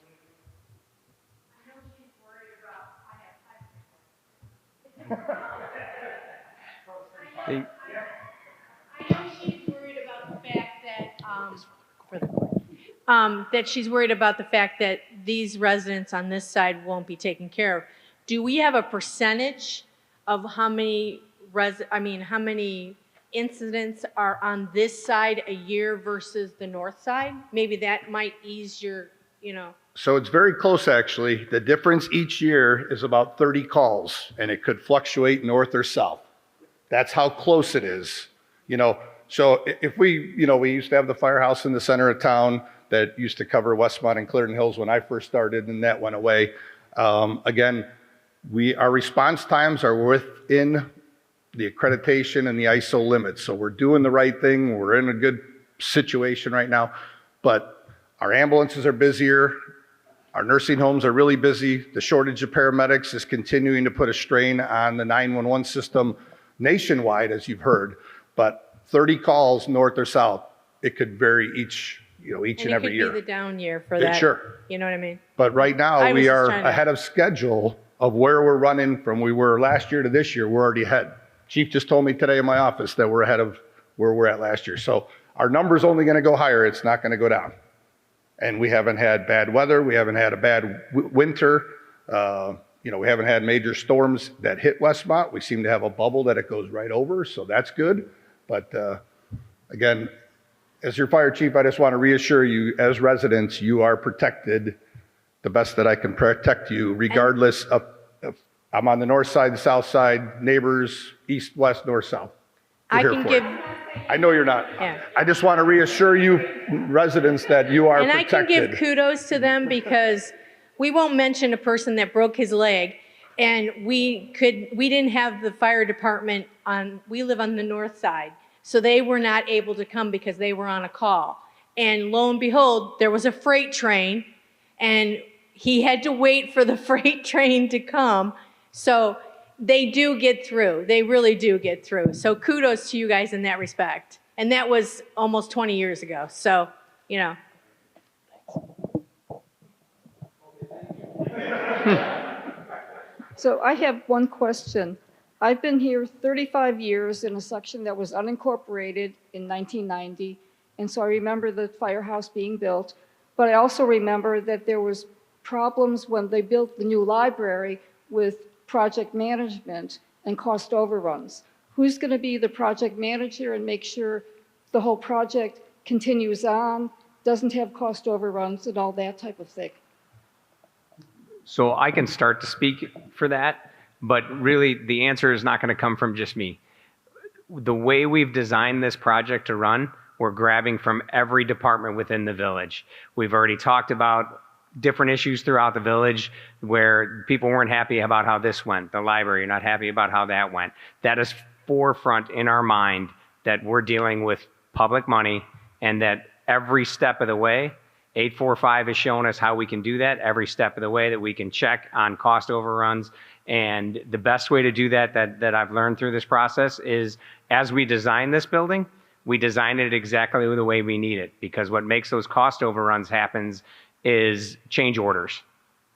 I know she's worried about the fact that she's worried about the fact that these residents on this side won't be taken care of. Do we have a percentage of how many how many incidents are on this side a year versus the north side? Maybe that might ease your, So it's very close, actually. The difference each year is about 30 calls, and it could fluctuate north or south. That's how close it is. So if we used to have the firehouse in the center of town that used to cover Westmont and Clarendon Hills when I first started, and that went away. Again, our response times are within the accreditation and the ISO limits. So we're doing the right thing. We're in a good situation right now, but our ambulances are busier. Our nursing homes are really busy. The shortage of paramedics is continuing to put a strain on the 911 system nationwide, as you've heard. But 30 calls north or south, it could vary each and every year. It could be the down year for that. Sure. You know what I mean? But right now, I was we just are trying to- ahead of schedule of where we're running from we were last year to this year. We're already ahead. Chief just told me today in my office that we're ahead of where we're at last year. So our number's only going to go higher. It's not going to go down. And we haven't had bad weather. We haven't had a bad winter. We haven't had major storms that hit Westmont. We seem to have a bubble that it goes right over, so that's good. But again, as your fire chief, I just want to reassure you, as residents, you are protected the best that I can protect you, regardless of if I'm on the north side, the south side, neighbors, east, west, north, south. I can give. I know you're not. Yeah. I just want to reasure you, residents, that you are And protected. I can give kudos to them because we won't mention a person that broke his leg, and we didn't have the fire department we live on the north side, so they were not able to come because they were on a call. And lo and behold, there was a freight train, and he had to wait for the freight train to come. So they do get through. They really do get through. So kudos to you guys in that respect. And that was almost 20 years ago. So, So I have one question. I've been here 35 years in a section that was unincorporated in 1990, and so I remember the firehouse being built, but I also remember that there was problems when they built the new library with project management and cost overruns. Who's going to be the project manager and make sure the whole project continues on, doesn't have cost overruns and all that type of thing? So I can start to speak for that, but really the answer is not going to come from just me. The way we've designed this project to run, we're grabbing from every department within the village. We've already talked about different issues throughout the village where people weren't happy about how this went. The library, not happy about how that went. That is forefront in our mind that we're dealing with public money, and that every step of the way, 845 has shown us how we can do that every step of the way, that we can check on cost overruns. And the best way to do that I've learned through this process is, as we design this building, we design it exactly the way we need it, because what makes those cost overruns happens is change orders.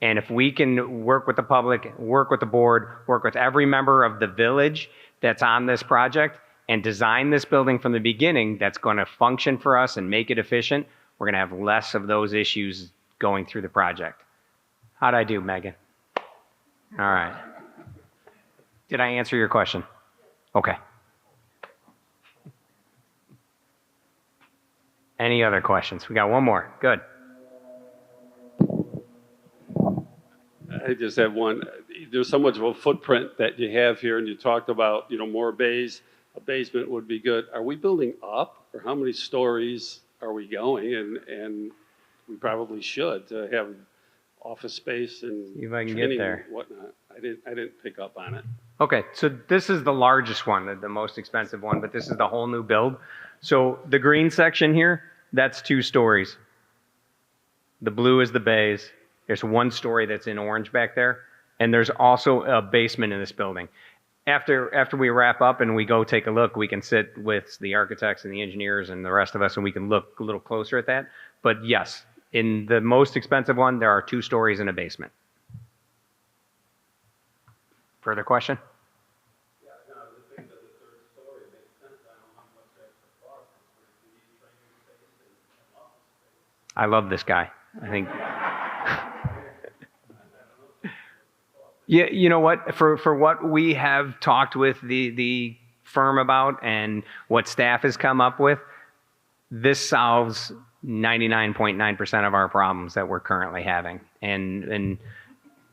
And if we can work with the public, work with the board, work with every member of the village that's on this project, and design this building from the beginning that's going to function for us and make it efficient, we're going to have less of those issues going through the project. How'd I do, Megan? All right. Did I answer your question? Okay. Any other questions? We got one more. Good. I just have one. There's so much of a footprint that you have here, and you talked about, more bays. A basement would be good. Are we building up, or how many stories are we going? And we probably should to have office space and See if I can training get there. and whatnot. I didn't pick up on it. Okay, so this is the largest one, the most expensive one, but this is the whole new build. So the green section here, that's 2 stories. The blue is the bays. There's 1 story that's in orange back there. And there's also a basement in this building. After we wrap up and we go take a look, we can sit with the architects and the engineers and the rest of us, and we can look a little closer at that. But yes, in the most expensive one, there are 2 stories in a basement. Further question? I love this guy. I think. Yeah, you know what? For what we have talked with the firm about and what staff has come up with, this solves 99.9% of our problems that we're currently having. And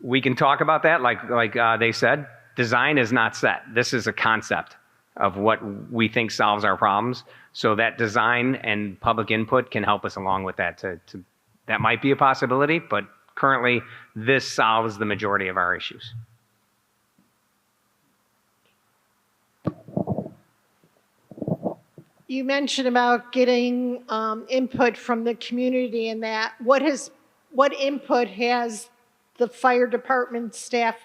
we can talk about that, like they said. Design is not set. This is a concept of what we think solves our problems. So that design and public input can help us along with that. That might be a possibility, but currently this solves the majority of our issues. You mentioned about getting input from the community and that. What input has the fire department staff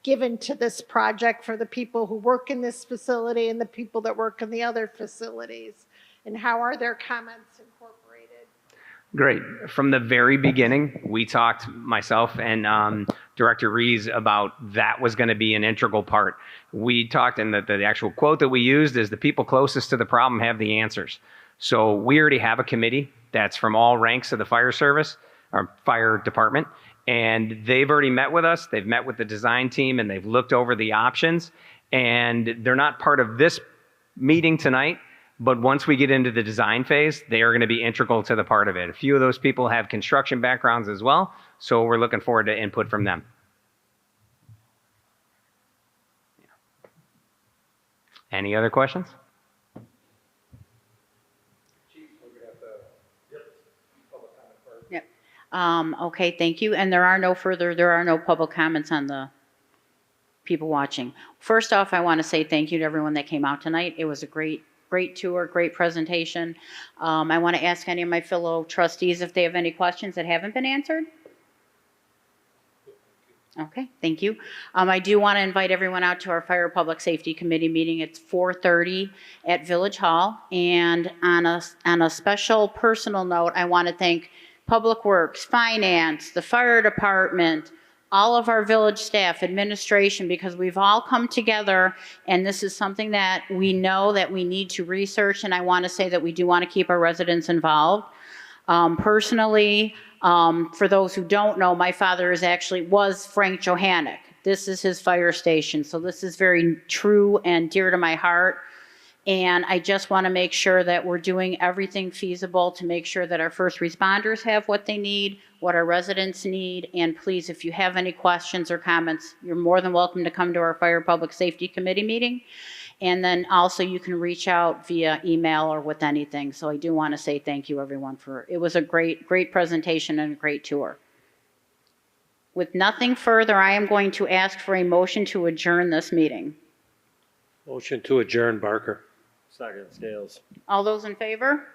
given to this project for the people who work in this facility and the people that work in the other facilities? And how are their comments incorporated? Great. From the very beginning, we talked, myself and Director Rees, about that was going to be an integral part. We talked, and the actual quote that we used is, the people closest to the problem have the answers. So we already have a committee that's from all ranks of the fire service, or fire department, and they've already met with us. They've met with the design team, and they've looked over the options, and they're not part of this meeting tonight. But once we get into the design phase, they are going to be integral to the part of it. A few of those people have construction backgrounds as well, so we're looking forward to input from them. Any other questions? Yep. Okay, thank you. And there are no public comments on the people watching. First off, I want to say thank you to everyone that came out tonight. It was a great tour, great presentation. I want to ask any of my fellow trustees if they have any questions that haven't been answered. Okay, thank you. I do want to invite everyone out to our Fire Public Safety Committee meeting. It's 4:30 at Village Hall. And on a special personal note, I want to thank Public Works, Finance, the Fire Department, all of our village staff, administration, because we've all come together, and this is something that we know that we need to research, and I want to say that we do want to keep our residents involved. Personally, for those who don't know, my father was Frank Johannick. This is his fire station, so this is very true and dear to my heart. And I just want to make sure that we're doing everything feasible to make sure that our first responders have what they need, what our residents need. And please, if you have any questions or comments, you're more than welcome to come to our Fire Public Safety Committee meeting. And then also you can reach out via email or with anything. So I do want to say thank you, everyone, it was a great presentation and a great tour. With nothing further, I am going to ask for a motion to adjourn this meeting. Motion to adjourn, Barker. Second, Scales. All those in favor?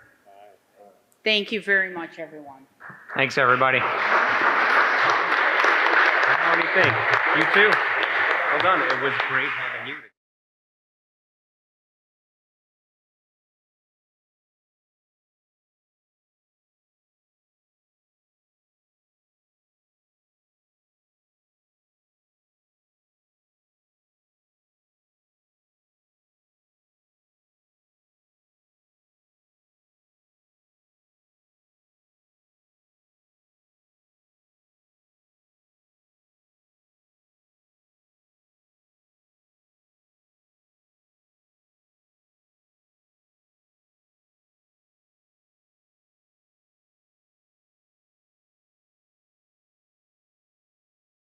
Thank you very much, everyone. Thanks, everybody. How do you think? You too. Well done. It was great having you.